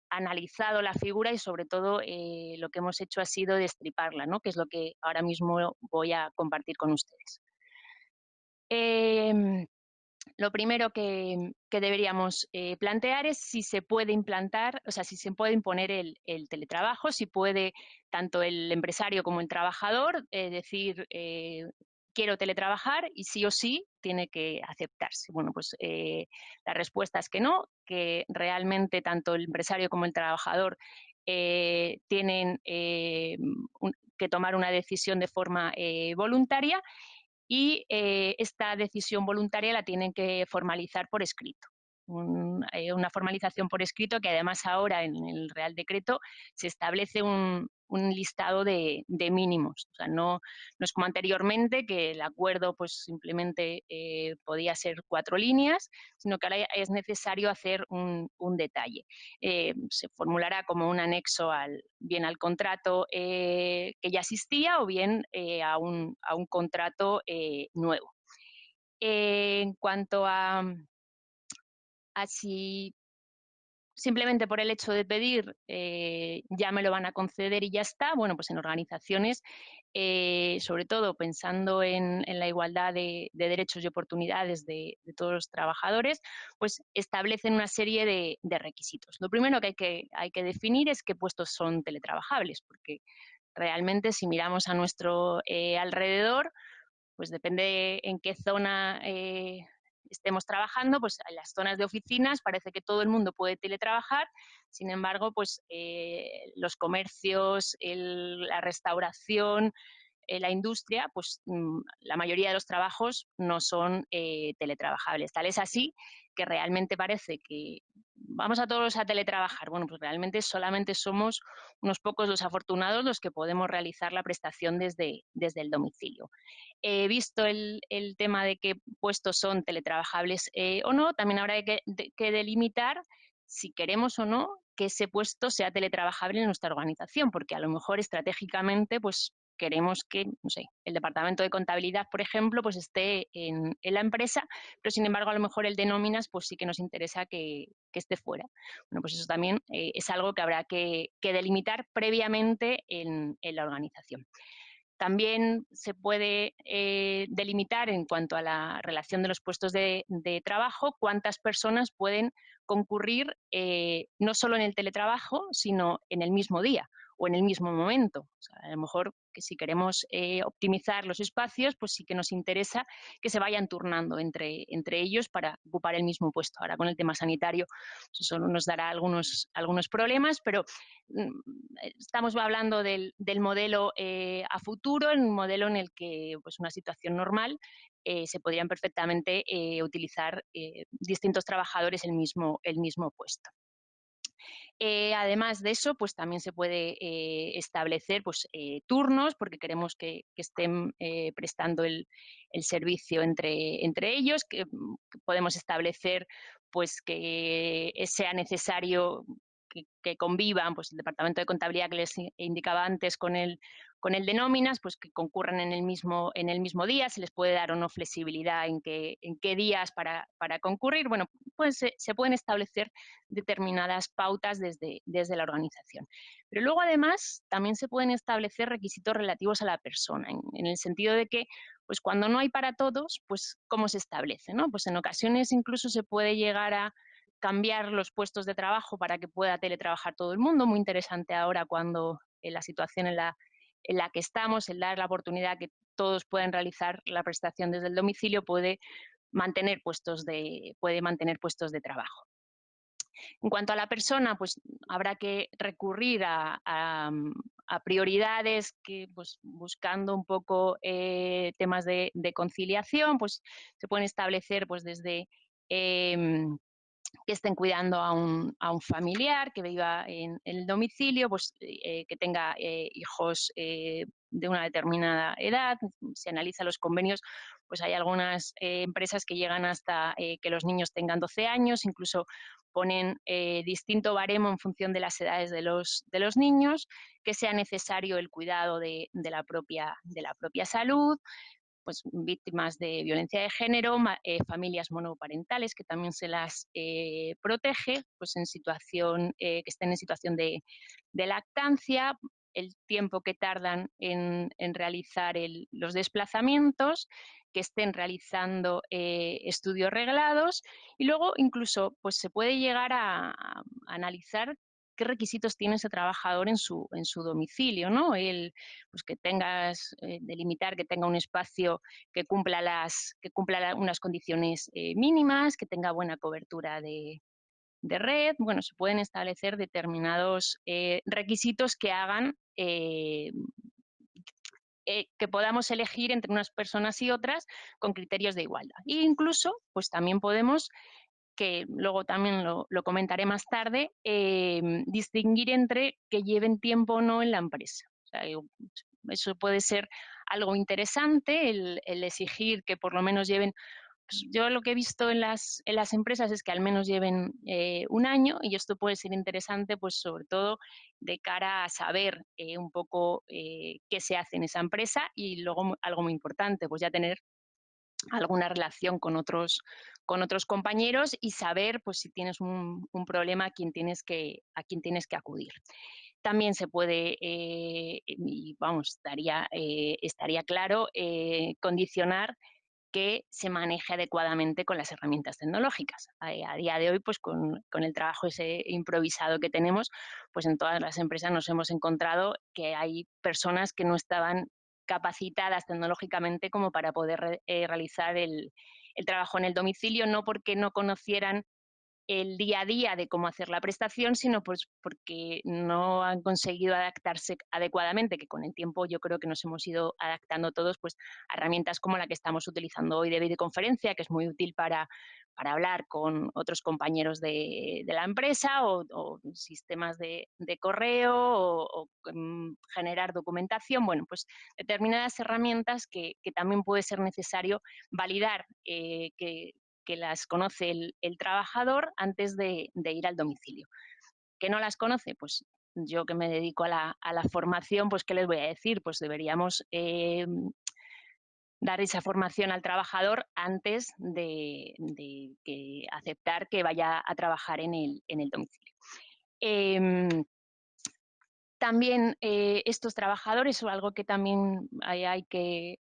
analizado la figura y sobre todo lo que hemos hecho ha sido destriparla, ¿no? Que es lo que ahora mismo voy a compartir con ustedes. Lo primero que deberíamos plantear es si se puede implantar, o sea, si se puede imponer el teletrabajo, si puede tanto el empresario como el trabajador decir quiero teletrabajar y sí o sí tiene que aceptarse. Bueno, pues la respuesta es que no, que realmente tanto el empresario como el trabajador tienen que tomar una decisión de forma voluntaria y esta decisión voluntaria la tienen que formalizar por escrito. Una formalización por escrito que además ahora en el Real Decreto se establece un listado de mínimos. O sea, no es como anteriormente que el acuerdo pues simplemente podía ser 4 líneas, sino que ahora es necesario hacer un detalle. Se formulará como un anexo bien al contrato que ya existía o bien a un contrato nuevo. En cuanto a si simplemente por el hecho de pedir ya me lo van a conceder y ya está, bueno, pues en organizaciones, sobre todo pensando en la igualdad de derechos y oportunidades de todos los trabajadores, pues establecen una serie de requisitos. Lo primero que hay que definir es qué puestos son teletrabajables, porque realmente si miramos a nuestro alrededor, pues depende en qué zona estemos trabajando, pues en las zonas de oficinas parece que todo el mundo puede teletrabajar, sin embargo, pues los comercios, la restauración, la industria, pues la mayoría de los trabajos no son teletrabajables. Tal es así que realmente parece que vamos a todos a teletrabajar. Bueno, pues realmente solamente somos unos pocos los afortunados los que podemos realizar la prestación desde el domicilio. Visto el tema de qué puestos son teletrabajables o no, también habrá que delimitar si queremos o no que ese puesto sea teletrabajable en nuestra organización, porque a lo mejor estratégicamente pues queremos que, no sé, el departamento de contabilidad, por ejemplo, pues esté en la empresa, pero sin embargo a lo mejor el de nóminas pues sí que nos interesa que esté fuera. Bueno, pues eso también es algo que habrá que delimitar previamente en la organización. También se puede delimitar en cuanto a la relación de los puestos de trabajo cuántas personas pueden concurrir no solo en el teletrabajo, sino en el mismo día o en el mismo momento. O sea, a lo mejor que si queremos optimizar los espacios, pues sí que nos interesa que se vayan turnando entre ellos para ocupar el mismo puesto. Ahora con el tema sanitario pues eso nos dará algunos problemas, pero estamos hablando del modelo a futuro, en un modelo en el que pues una situación normal se podrían perfectamente utilizar distintos trabajadores el mismo puesto. Además de eso, pues también se puede establecer pues, turnos, porque queremos que estén prestando el servicio entre ellos, que podemos establecer pues, que sea necesario que convivan pues, el departamento de contabilidad que les indicaba antes con el de nóminas, pues que concurran en el mismo día, se les puede dar o no flexibilidad en qué días para concurrir. Bueno, pues se pueden establecer determinadas pautas desde la organización. Pero luego, además, también se pueden establecer requisitos relativos a la persona, en el sentido de que, pues cuando no hay para todos, pues cómo se establece, ¿no? Pues en ocasiones incluso se puede llegar a cambiar los puestos de trabajo para que pueda teletrabajar todo el mundo. Muy interesante ahora cuando en la situación en la que estamos, el dar la oportunidad que todos puedan realizar la prestación desde el domicilio puede mantener puestos de trabajo. En cuanto a la persona, pues habrá que recurrir a prioridades que, pues, buscando un poco temas de conciliación, pues se pueden establecer pues desde que estén cuidando a un familiar que viva en el domicilio, pues que tenga hijos de una determinada edad. Se analizan los convenios, pues hay algunas empresas que llegan hasta que los niños tengan 12 años, incluso ponen distinto baremo en función de las edades de los niños, que sea necesario el cuidado de la propia salud, pues víctimas de violencia de género, familias monoparentales que también se las protege, pues en situación, que estén en situación de lactancia, el tiempo que tardan en realizar los desplazamientos, que estén realizando estudios reglados, y luego incluso pues se puede llegar a analizar qué requisitos tiene ese trabajador en su domicilio, ¿no? Pues que tengas, delimitar que tenga un espacio que cumpla unas condiciones mínimas, que tenga buena cobertura de red. Bueno, se pueden establecer determinados requisitos que hagan que podamos elegir entre unas personas y otras con criterios de igualdad. E incluso, pues también podemos, que luego también lo comentaré más tarde, distinguir entre que lleven tiempo o no en la empresa. O sea, eso puede ser algo interesante, el exigir que por lo menos lleven. Pues yo lo que he visto en las empresas es que al menos lleven un año, y esto puede ser interesante, pues sobre todo de cara a saber un poco qué se hace en esa empresa, y luego algo muy importante, pues ya tener alguna relación con otros compañeros y saber pues si tienes un problema a quién tienes que acudir. También se puede, y vamos, estaría claro, condicionar que se maneje adecuadamente con las herramientas tecnológicas. A día de hoy, pues con el trabajo ese improvisado que tenemos, pues en todas las empresas nos hemos encontrado que hay personas que no estaban capacitadas tecnológicamente como para poder realizar el trabajo en el domicilio, no porque no conocieran el día a día de cómo hacer la prestación, sino pues porque no han conseguido adaptarse adecuadamente, que con el tiempo yo creo que nos hemos ido adaptando todos pues a herramientas como la que estamos utilizando hoy de videoconferencia, que es muy útil para hablar con otros compañeros de la empresa, o sistemas de correo, o generar documentación. Bueno, pues determinadas herramientas que también puede ser necesario validar que las conoce el trabajador antes de ir al domicilio. ¿Que no las conoce? Pues yo, que me dedico a la formación, pues ¿qué les voy a decir? Pues deberíamos dar esa formación al trabajador antes de que aceptar que vaya a trabajar en el domicilio. También estos trabajadores, o algo que también hay que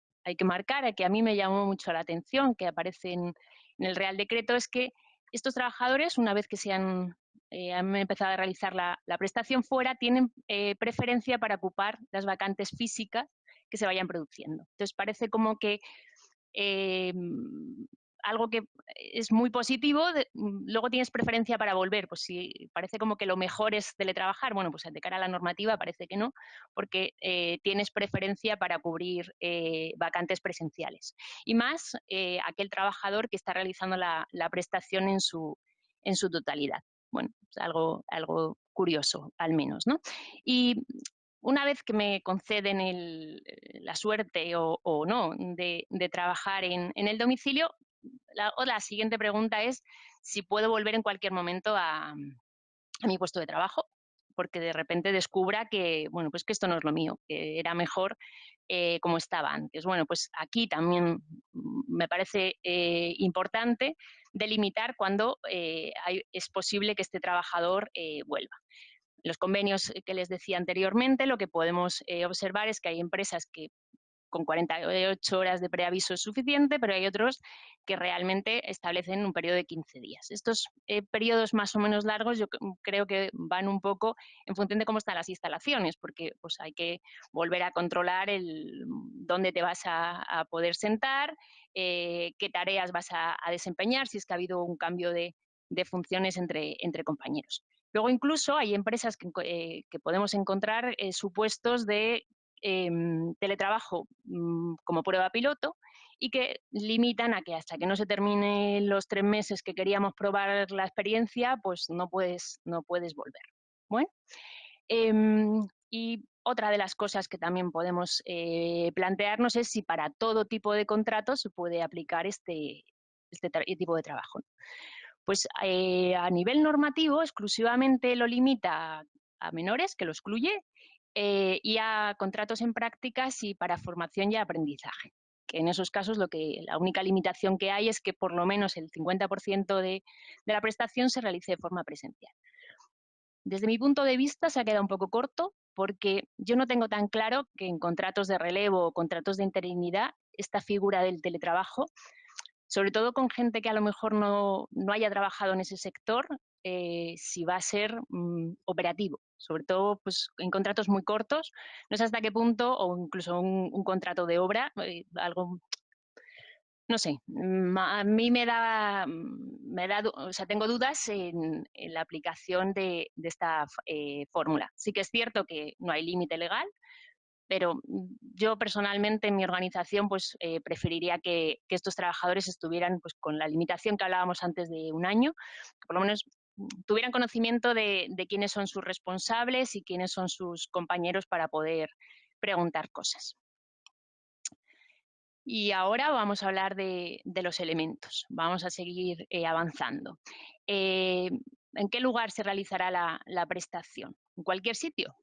marcar, que a mí me llamó mucho la atención, que aparece en el Real Decreto, es que estos trabajadores, una vez que han empezado a realizar la prestación fuera, tienen preferencia para ocupar las vacantes físicas que se vayan produciendo. Entonces parece como que algo que es muy positivo, luego tienes preferencia para volver. Pues si parece como que lo mejor es teletrabajar, bueno, pues de cara a la normativa parece que no, porque tienes preferencia para cubrir vacantes presenciales. Y más aquel trabajador que está realizando la prestación en su totalidad. Bueno, pues algo curioso, al menos, ¿no? Y una vez que me conceden la suerte o no de trabajar en el domicilio, la siguiente pregunta es si puedo volver en cualquier momento a mi puesto de trabajo, porque de repente descubra que, bueno, pues que esto no es lo mío, que era mejor como estaba antes. Bueno, pues aquí también me parece importante delimitar cuándo es posible que este trabajador vuelva. Los convenios que les decía anteriormente, lo que podemos observar es que hay empresas que con 48 horas de preaviso es suficiente, pero hay otros que realmente establecen un periodo de 15 días. Estos periodos más o menos largos yo creo que van un poco en función de cómo están las instalaciones, porque pues, hay que volver a controlar dónde te vas a poder sentar, qué tareas vas a desempeñar, si es que ha habido un cambio de funciones entre compañeros. Luego incluso hay empresas que podemos encontrar supuestos de teletrabajo como prueba piloto y que limitan a que hasta que no se terminen los 3 meses que queríamos probar la experiencia, pues no puedes volver. Bueno, y otra de las cosas que también podemos plantearnos es si para todo tipo de contratos se puede aplicar este tipo de trabajo. Pues a nivel normativo exclusivamente lo limita a menores, que lo excluye, y a contratos en prácticas y para formación y aprendizaje. Que en esos casos la única limitación que hay es que por lo menos el 50% de la prestación se realice de forma presencial. Desde mi punto de vista se ha quedado un poco corto porque yo no tengo tan claro que en contratos de relevo o contratos de interinidad esta figura del teletrabajo, sobre todo con gente que a lo mejor no haya trabajado en ese sector, si va a ser operativo, sobre todo pues, en contratos muy cortos, no sé hasta qué punto, o incluso un contrato de obra, algo, no sé, a mí o sea, tengo dudas en la aplicación de esta fórmula. Sí que es cierto que no hay límite legal, pero yo personalmente en mi organización pues preferiría que estos trabajadores estuvieran pues con la limitación que hablábamos antes de un año, que por lo menos tuvieran conocimiento de quiénes son sus responsables y quiénes son sus compañeros para poder preguntar cosas. Y ahora vamos a hablar de los elementos. Vamos a seguir avanzando. ¿En qué lugar se realizará la prestación? ¿En cualquier sitio?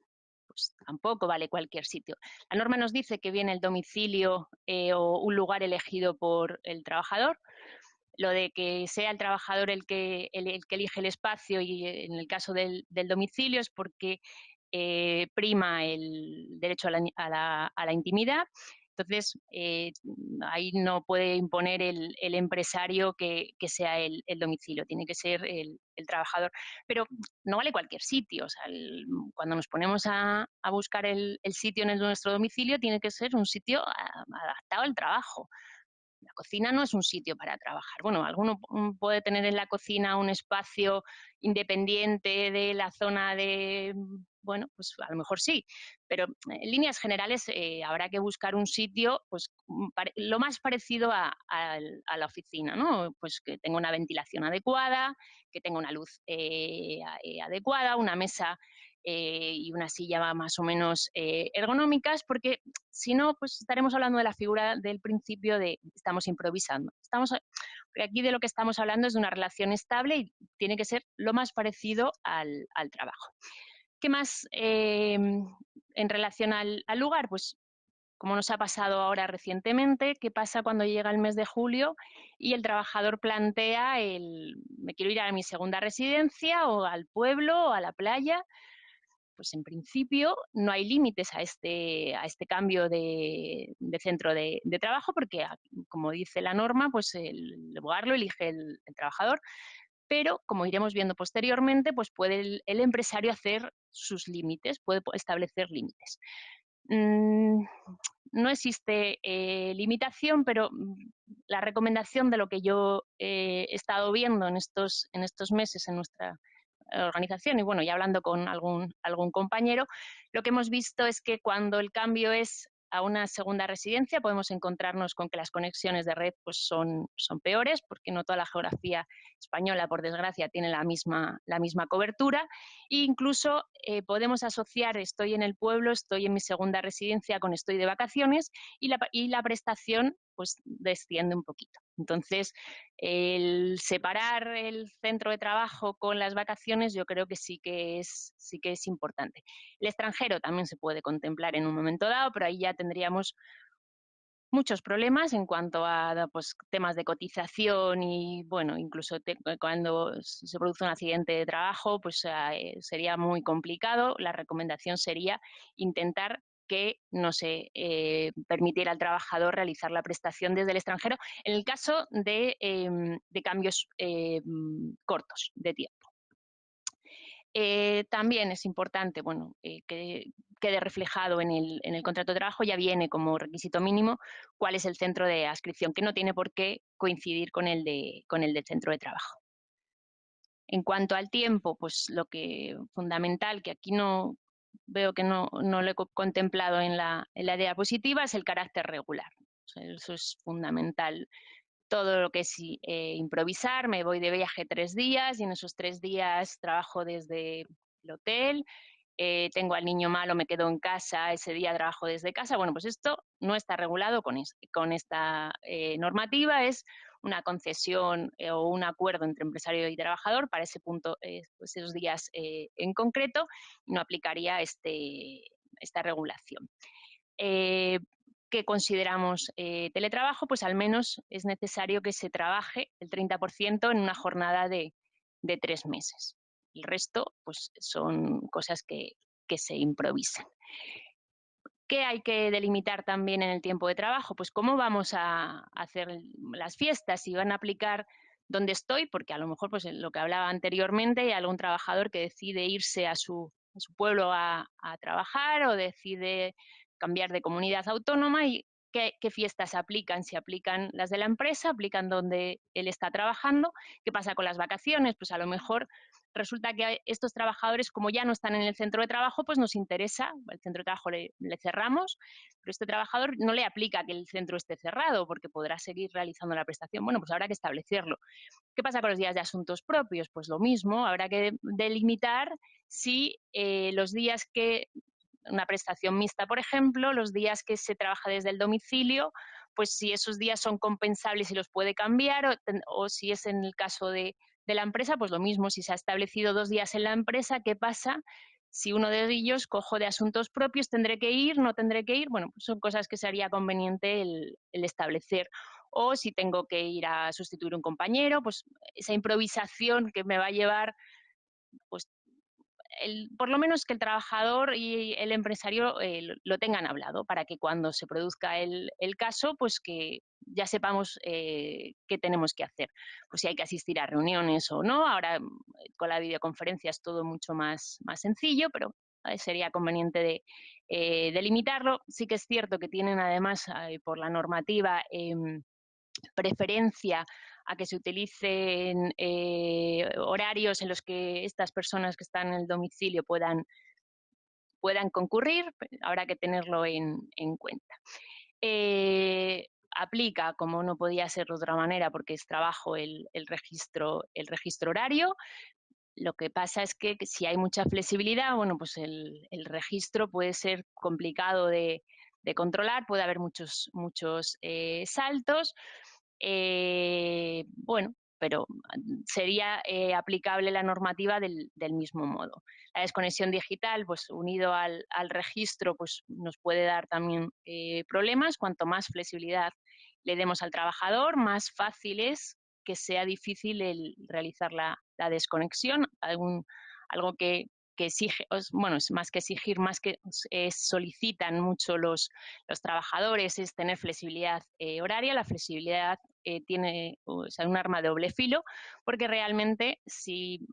Pues tampoco vale cualquier sitio. La norma nos dice que viene el domicilio o un lugar elegido por el trabajador. Lo de que sea el trabajador el que elige el espacio y en el caso del domicilio es porque prima el derecho a la intimidad. Entonces, ahí no puede imponer el empresario que sea el domicilio, tiene que ser el trabajador. Pero no vale cualquier sitio. O sea, cuando nos ponemos a buscar el sitio en nuestro domicilio, tiene que ser un sitio adaptado al trabajo. La cocina no es un sitio para trabajar. Bueno, alguno puede tener en la cocina un espacio independiente de la zona de, bueno, pues a lo mejor sí, pero en líneas generales habrá que buscar un sitio, pues lo más parecido a la oficina, ¿no? Pues que tenga una ventilación adecuada, que tenga una luz adecuada, una mesa y una silla más o menos ergonómicas, porque si no, pues estaremos hablando de la figura del principio de estamos improvisando. Porque aquí de lo que estamos hablando es de una relación estable y tiene que ser lo más parecido al trabajo. ¿Qué más en relación al lugar? Pues como nos ha pasado ahora recientemente, ¿qué pasa cuando llega el mes de julio y el trabajador plantea me quiero ir a mi segunda residencia o al pueblo o a la playa? Pues en principio no hay límites a este cambio de centro de trabajo porque, como dice la norma, pues el lugar lo elige el trabajador, pero como iremos viendo posteriormente, pues puede el empresario hacer sus límites, puede establecer límites. No existe limitación, pero la recomendación de lo que yo he estado viendo en estos meses en nuestra organización y bueno, ya hablando con algún compañero, lo que hemos visto es que cuando el cambio es a una segunda residencia podemos encontrarnos con que las conexiones de red pues son peores porque no toda la geografía española, por desgracia, tiene la misma cobertura e incluso podemos asociar estoy en el pueblo, estoy en mi segunda residencia con estoy de vacaciones y la prestación pues desciende un poquito. Entonces, el separar el centro de trabajo con las vacaciones yo creo que sí que es importante. El extranjero también se puede contemplar en un momento dado, pero ahí ya tendríamos muchos problemas en cuanto a pues, temas de cotización y, bueno, incluso cuando se produce un accidente de trabajo, pues sería muy complicado. La recomendación sería intentar que no se permitiera al trabajador realizar la prestación desde el extranjero en el caso de cambios cortos de tiempo. También es importante, bueno, que quede reflejado en el contrato de trabajo, ya viene como requisito mínimo cuál es el centro de adscripción, que no tiene por qué coincidir con el del centro de trabajo. En cuanto al tiempo, pues lo que fundamental, que aquí no veo que no lo he contemplado en la diapositiva, es el carácter regular. O sea, eso es fundamental. Todo lo que es improvisar, me voy de viaje 3 días y en esos 3 días trabajo desde el hotel, tengo al niño malo, me quedo en casa, ese día trabajo desde casa. Bueno, pues esto no está regulado con esta normativa, es una concesión o un acuerdo entre empresario y trabajador para ese punto, pues esos días en concreto, no aplicaría esta regulación. ¿Qué consideramos teletrabajo? Pues al menos es necesario que se trabaje el 30% en una jornada de 3 meses. El resto, pues son cosas que se improvisan. ¿Qué hay que delimitar también en el tiempo de trabajo? Pues cómo vamos a hacer las fiestas, si van a aplicar dónde estoy, porque a lo mejor, pues lo que hablaba anteriormente, hay algún trabajador que decide irse a su pueblo a trabajar o decide cambiar de comunidad autónoma y qué fiestas aplican, si aplican las de la empresa, aplican donde él está trabajando. ¿Qué pasa con las vacaciones? Pues a lo mejor resulta que estos trabajadores, como ya no están en el centro de trabajo, pues nos interesa, el centro de trabajo le cerramos, pero este trabajador no le aplica que el centro esté cerrado porque podrá seguir realizando la prestación. Bueno, pues habrá que establecerlo. ¿Qué pasa con los días de asuntos propios? Pues lo mismo, habrá que delimitar si los días que una prestación mixta, por ejemplo, los días que se trabaja desde el domicilio, pues si esos días son compensables y los puede cambiar o si es en el caso de la empresa, pues lo mismo, si se ha establecido 2 días en la empresa, ¿qué pasa? Si uno de ellos cojo de asuntos propios, ¿tendré que ir? ¿No tendré que ir? Bueno, pues son cosas que sería conveniente el establecer. O si tengo que ir a sustituir un compañero, pues esa improvisación que me va a llevar, pues por lo menos que el trabajador y el empresario lo tengan hablado para que cuando se produzca el caso, pues que ya sepamos qué tenemos que hacer. Pues si hay que asistir a reuniones o no. Ahora con la videoconferencia es todo mucho más sencillo, pero sería conveniente delimitarlo. Sí que es cierto que tienen además por la normativa preferencia a que se utilicen horarios en los que estas personas que están en el domicilio puedan concurrir, habrá que tenerlo en cuenta. Aplica, como no podía ser de otra manera, porque es trabajo el registro horario. Lo que pasa es que si hay mucha flexibilidad, bueno, pues el registro puede ser complicado de controlar, puede haber muchos saltos. Bueno, pero sería aplicable la normativa del mismo modo. La desconexión digital, pues unido al registro, pues nos puede dar también problemas. Cuanto más flexibilidad le demos al trabajador, más fácil es que sea difícil el realizar la desconexión. Algo que exige, bueno, es más que exigir, más que solicitan mucho los trabajadores, es tener flexibilidad horaria. La flexibilidad tiene un arma de doble filo, porque realmente si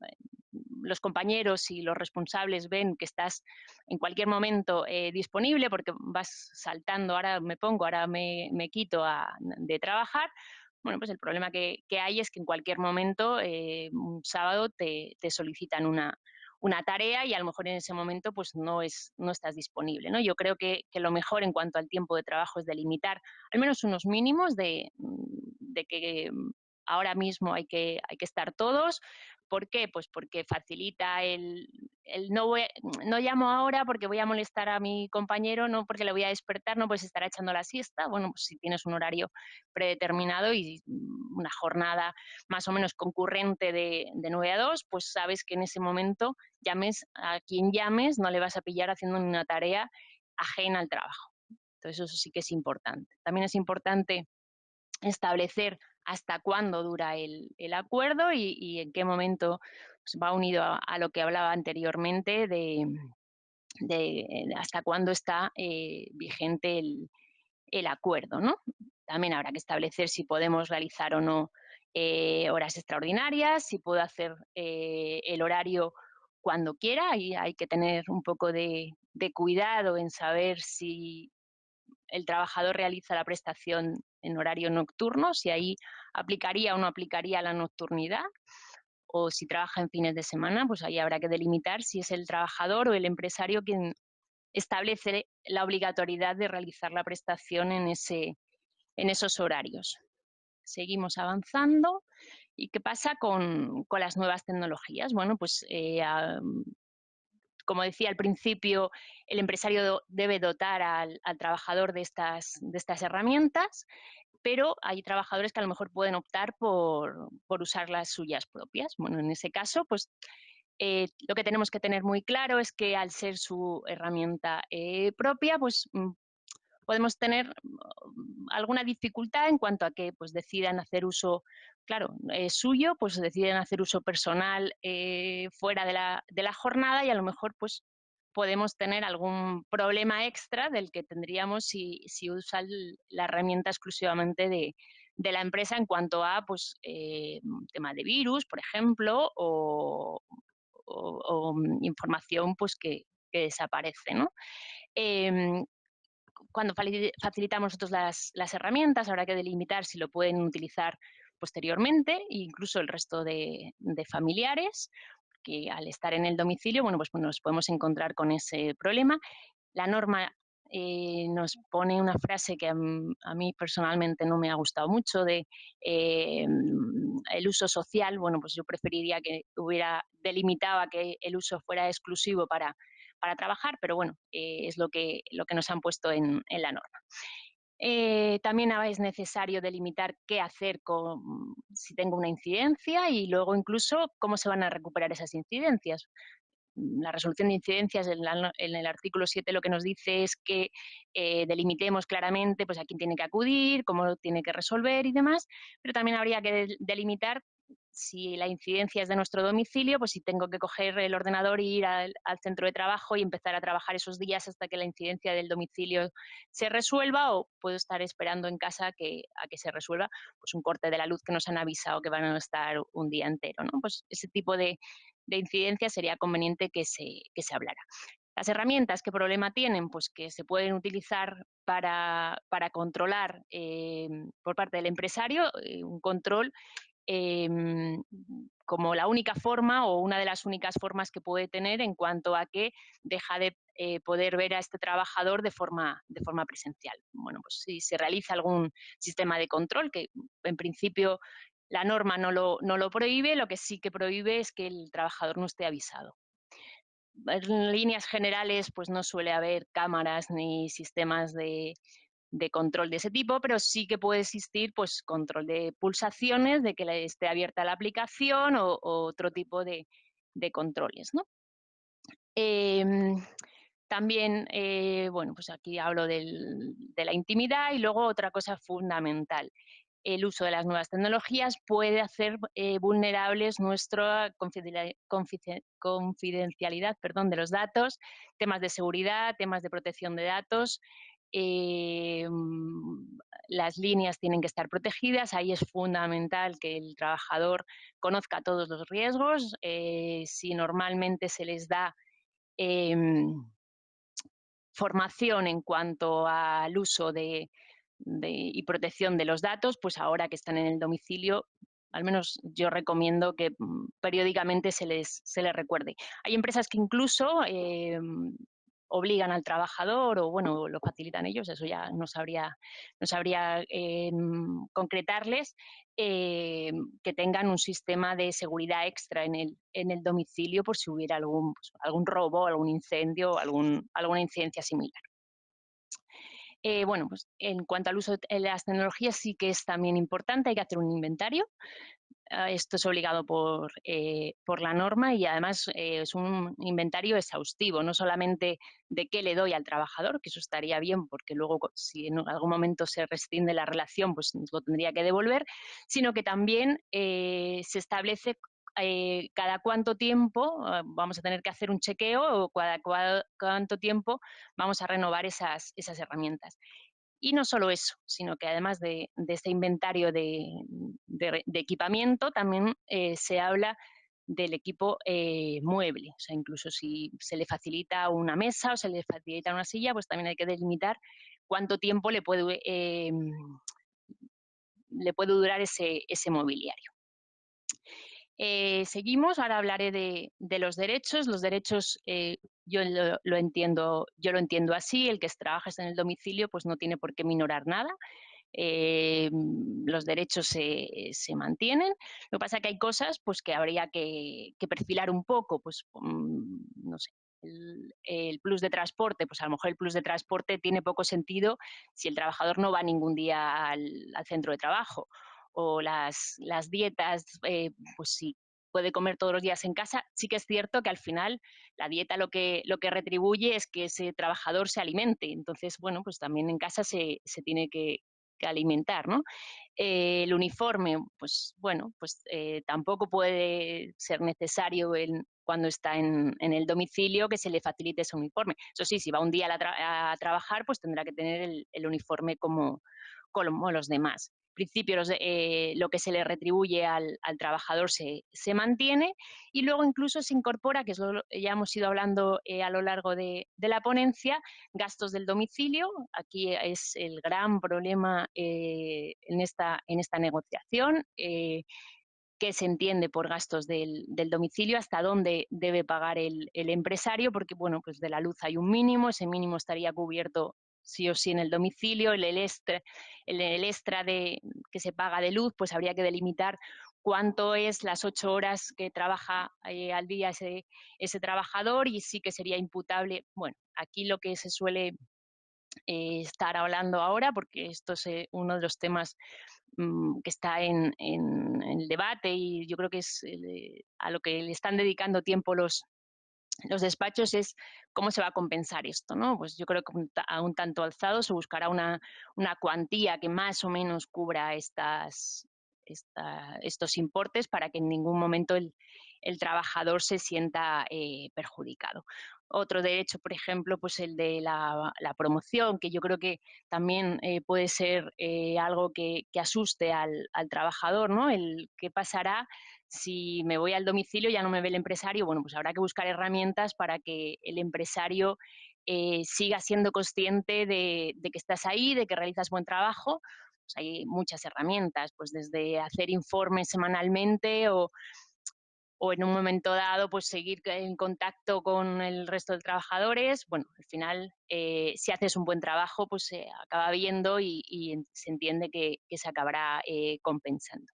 los compañeros y los responsables ven que estás en cualquier momento disponible porque vas saltando, ahora me pongo, ahora me quito de trabajar, bueno, pues el problema que hay es que en cualquier momento, un sábado, te solicitan una tarea y a lo mejor en ese momento pues no estás disponible, ¿no? Yo creo que lo mejor en cuanto al tiempo de trabajo es delimitar al menos unos mínimos de que ahora mismo hay que estar todos. ¿Por qué? Pues porque facilita el no llamo ahora porque voy a molestar a mi compañero, no porque le voy a despertar, no pues estará echando la siesta. Bueno, pues si tienes un horario predeterminado y una jornada más o menos concurrente de 9 a 2, pues sabes que en ese momento llames a quien llames, no le vas a pillar haciendo una tarea ajena al trabajo. Entonces eso sí que es importante. También es importante establecer hasta cuándo dura el acuerdo y en qué momento pues, va unido a lo que hablaba anteriormente de hasta cuándo está vigente el acuerdo, ¿no? También habrá que establecer si podemos realizar o no horas extraordinarias, si puedo hacer el horario cuando quiera, y hay que tener un poco de cuidado en saber si el trabajador realiza la prestación en horario nocturno, si ahí aplicaría o no aplicaría la nocturnidad, o si trabaja en fines de semana, pues ahí habrá que delimitar si es el trabajador o el empresario quien establece la obligatoriedad de realizar la prestación en esos horarios. Seguimos avanzando. ¿Y qué pasa con las nuevas tecnologías? Bueno, pues como decía al principio, el empresario debe dotar al trabajador de estas herramientas, pero hay trabajadores que a lo mejor pueden optar por usar las suyas propias. Bueno, en ese caso, pues lo que tenemos que tener muy claro es que al ser su herramienta propia, pues podemos tener alguna dificultad en cuanto a que pues decidan hacer uso, claro, suyo, pues deciden hacer uso personal fuera de la jornada, y a lo mejor pues podemos tener algún problema extra del que tendríamos si usa la herramienta exclusivamente de la empresa en cuanto a pues tema de virus, por ejemplo, o información pues que desaparece, ¿no? Cuando facilitamos nosotros las herramientas, habrá que delimitar si lo pueden utilizar posteriormente, incluso el resto de familiares, que al estar en el domicilio, bueno, pues nos podemos encontrar con ese problema. La norma nos pone una frase que a mí personalmente no me ha gustado mucho, de el uso social. Bueno, pues yo preferiría que hubiera delimitado a que el uso fuera exclusivo para trabajar, pero bueno, es lo que nos han puesto en la norma. También es necesario delimitar qué hacer si tengo una incidencia, y luego incluso cómo se van a recuperar esas incidencias. La resolución de incidencias en el artículo 7 lo que nos dice es que delimitemos claramente pues, a quién tiene que acudir, cómo tiene que resolver y demás, pero también habría que delimitar si la incidencia es de nuestro domicilio, pues si tengo que coger el ordenador e ir al centro de trabajo y empezar a trabajar esos días hasta que la incidencia del domicilio se resuelva, o puedo estar esperando en casa a que se resuelva pues un corte de la luz que nos han avisado que van a estar un día entero, ¿no? Pues ese tipo de incidencia sería conveniente que se hablara. Las herramientas, ¿qué problema tienen? Pues que se pueden utilizar para controlar por parte del empresario un control como la única forma o una de las únicas formas que puede tener en cuanto a que deja de poder ver a este trabajador de forma presencial. Bueno, pues si se realiza algún sistema de control, que en principio la norma no lo prohíbe, lo que sí que prohíbe es que el trabajador no esté avisado. En líneas generales, pues no suele haber cámaras ni sistemas de control de ese tipo, pero sí que puede existir pues control de pulsaciones, de que esté abierta la aplicación o otro tipo de controles, ¿no? También, bueno, pues aquí hablo de la intimidad, y luego otra cosa fundamental. El uso de las nuevas tecnologías puede hacer vulnerables nuestra confidencialidad, de los datos, temas de seguridad, temas de protección de datos. Las líneas tienen que estar protegidas. Ahí es fundamental que el trabajador conozca todos los riesgos. Si normalmente se les da formación en cuanto al uso y protección de los datos, pues ahora que están en el domicilio, al menos yo recomiendo que periódicamente se les recuerde. Hay empresas que incluso obligan al trabajador, o bueno, lo facilitan ellos, eso ya no sabría concretarles, que tengan un sistema de seguridad extra en el domicilio por si hubiera algún robo, algún incendio, alguna incidencia similar. Bueno, pues en cuanto al uso de las tecnologías sí que es también importante, hay que hacer un inventario. Esto es obligado por la norma, y además es un inventario exhaustivo, no solamente de qué le doy al trabajador, que eso estaría bien porque luego si en algún momento se rescinde la relación pues lo tendría que devolver, sino que también se establece cada cuánto tiempo vamos a tener que hacer un chequeo o cada cuánto tiempo vamos a renovar esas herramientas. Y no solo eso, sino que además de este inventario de equipamiento, también se habla del equipo mueble. O sea, incluso si se le facilita una mesa o se le facilita una silla, pues también hay que delimitar cuánto tiempo le puede durar ese mobiliario. Seguimos, ahora hablaré de los derechos. Los derechos yo lo entiendo así: el que trabajas en el domicilio pues no tiene por qué minorar nada. Los derechos se mantienen. Lo que pasa es que hay cosas pues que habría que perfilar un poco, pues no sé, el plus de transporte, pues a lo mejor el plus de transporte tiene poco sentido si el trabajador no va ningún día al centro de trabajo. O las dietas, pues si puede comer todos los días en casa, sí que es cierto que al final la dieta lo que retribuye es que ese trabajador se alimente. Entonces, bueno, pues también en casa se tiene que alimentar, ¿no? El uniforme, pues bueno, pues tampoco puede ser necesario cuando está en el domicilio que se le facilite ese uniforme. Eso sí, si va un día a trabajar, pues tendrá que tener el uniforme como los demás. En principio, lo que se le retribuye al trabajador se mantiene, y luego incluso se incorpora, que es ya hemos ido hablando a lo largo de la ponencia, gastos del domicilio. Aquí es el gran problema en esta negociación. Qué se entiende por gastos del domicilio, hasta dónde debe pagar el empresario, porque bueno, pues de la luz hay un mínimo, ese mínimo estaría cubierto sí o sí en el domicilio. El extra que se paga de luz, pues habría que delimitar cuánto es las 8 horas que trabaja al día ese trabajador, y sí que sería imputable. Bueno, aquí lo que se suele estar hablando ahora, porque esto es uno de los temas que está en el debate, y yo creo que es a lo que le están dedicando tiempo los despachos, es cómo se va a compensar esto, ¿no? Pues yo creo que a un tanto alzado se buscará una cuantía que más o menos cubra estos importes, para que en ningún momento el trabajador se sienta perjudicado. Otro derecho, por ejemplo, pues el de la promoción, que yo creo que también puede ser algo que asuste al trabajador, ¿no? El qué pasará si me voy al domicilio, ya no me ve el empresario. Bueno, pues habrá que buscar herramientas para que el empresario siga siendo consciente de que estás ahí, de que realizas buen trabajo. Pues hay muchas herramientas, pues desde hacer informes semanalmente o en un momento dado pues seguir en contacto con el resto de trabajadores. Bueno, al final, si haces un buen trabajo, pues se acaba viendo y se entiende que se acabará compensando.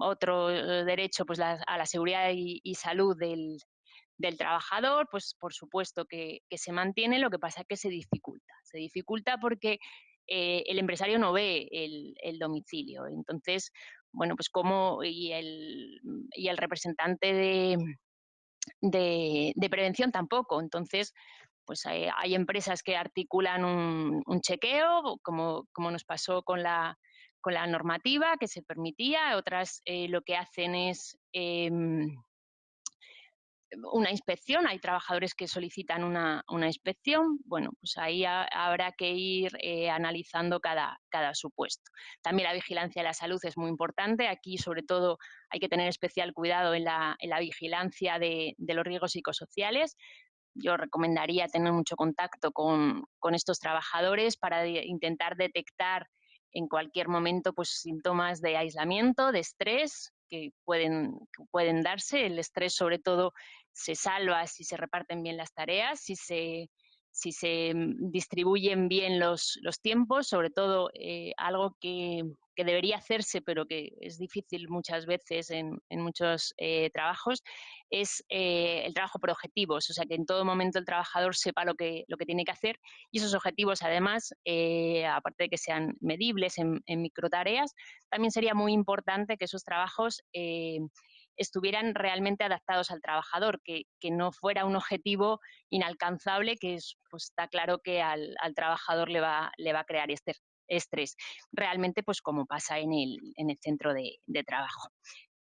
Otro derecho, pues a la seguridad y salud del trabajador, pues por supuesto que se mantiene. Lo que pasa es que se dificulta porque el empresario no ve el domicilio. Entonces, bueno, pues y el representante de prevención tampoco. Entonces, pues hay empresas que articulan un chequeo, como nos pasó con la normativa que se permitía. Otras lo que hacen es una inspección. Hay trabajadores que solicitan una inspección. Bueno, pues ahí habrá que ir analizando cada supuesto. También la vigilancia de la salud es muy importante. Aquí, sobre todo, hay que tener especial cuidado en la vigilancia de los riesgos psicosociales. Yo recomendaría tener mucho contacto con estos trabajadores para intentar detectar en cualquier momento pues síntomas de aislamiento, de estrés que pueden darse. El estrés, sobre todo, se salva si se reparten bien las tareas, si se distribuyen bien los tiempos. Sobre todo, algo que debería hacerse, pero que es difícil muchas veces en muchos trabajos, es el trabajo por objetivos. O sea, que en todo momento el trabajador sepa lo que tiene que hacer, y esos objetivos, además, aparte de que sean medibles en microtareas, también sería muy importante que esos trabajos estuvieran realmente adaptados al trabajador, que no fuera un objetivo inalcanzable, que pues está claro que al trabajador le va a crear estrés, realmente, pues como pasa en el centro de trabajo.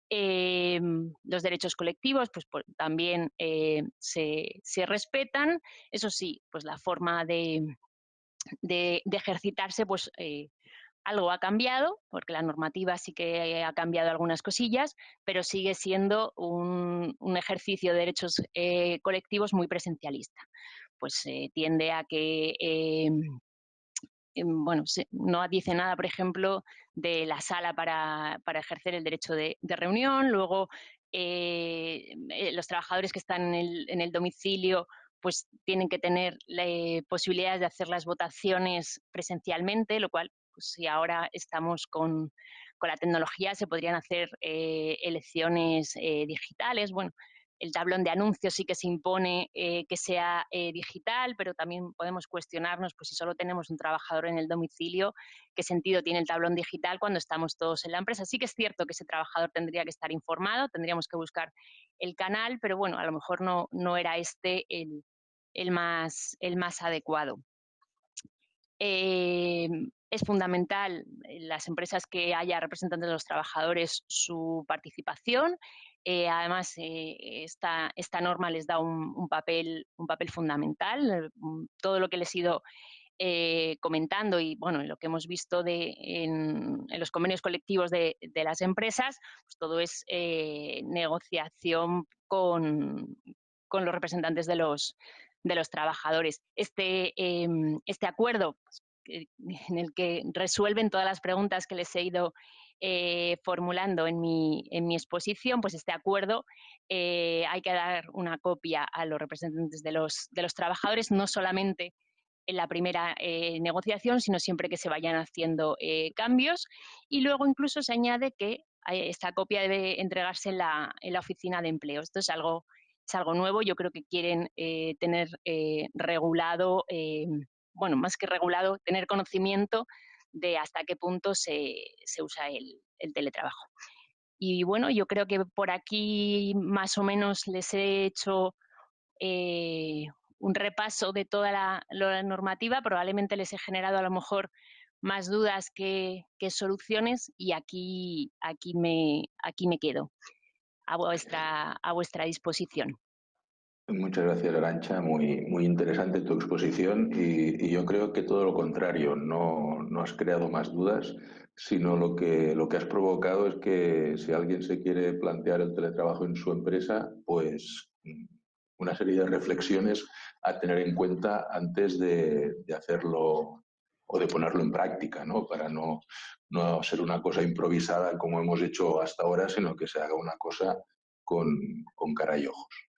Los derechos colectivos pues, también se respetan. Eso sí, pues la forma de ejercitarse, pues algo ha cambiado, porque la normativa sí que ha cambiado algunas cosillas, pero sigue siendo un ejercicio de derechos colectivos muy presencialista. Pues tiende a que bueno, no dice nada, por ejemplo, de la sala para ejercer el derecho de reunión. Luego, los trabajadores que están en el domicilio pues tienen que tener posibilidades de hacer las votaciones presencialmente, lo cual, pues, si ahora estamos con la tecnología, se podrían hacer elecciones digitales. Bueno, el tablón de anuncios sí que se impone que sea digital, pero también podemos cuestionarnos, pues si solo tenemos un trabajador en el domicilio, ¿qué sentido tiene el tablón digital cuando estamos todos en la empresa? Sí que es cierto que ese trabajador tendría que estar informado, tendríamos que buscar el canal, pero bueno, a lo mejor no era este el más adecuado. Es fundamental en las empresas que haya representantes de los trabajadores su participación. Además, esta norma les da un papel fundamental. Todo lo que les he ido comentando y bueno, lo que hemos visto en los convenios colectivos de las empresas, pues todo es negociación con los representantes de los trabajadores. Este acuerdo, pues, en el que resuelven todas las preguntas que les he ido formulando en mi exposición, pues este acuerdo hay que dar una copia a los representantes de los trabajadores, no solamente en la primera negociación, sino siempre que se vayan haciendo cambios. Y luego incluso se añade que esta copia debe entregarse en la oficina de empleo. Esto es algo nuevo. Yo creo que quieren tener regulado, bueno, más que regulado, tener conocimiento de hasta qué punto se usa el teletrabajo. Y bueno, yo creo que por aquí más o menos les he hecho un repaso de toda la normativa. Probablemente les he generado a lo mejor más dudas que soluciones y aquí me quedo a vuestra disposición. Muchas gracias, Arantxa. Muy interesante tu exposición y yo creo que todo lo contrario, no has creado más dudas, sino lo que has provocado es que si alguien se quiere plantear el teletrabajo en su empresa, pues una serie de reflexiones a tener en cuenta antes de hacerlo o de ponerlo en práctica, ¿no? Para no ser una cosa improvisada como hemos hecho hasta ahora, sino que se haga una cosa con cara y ojos.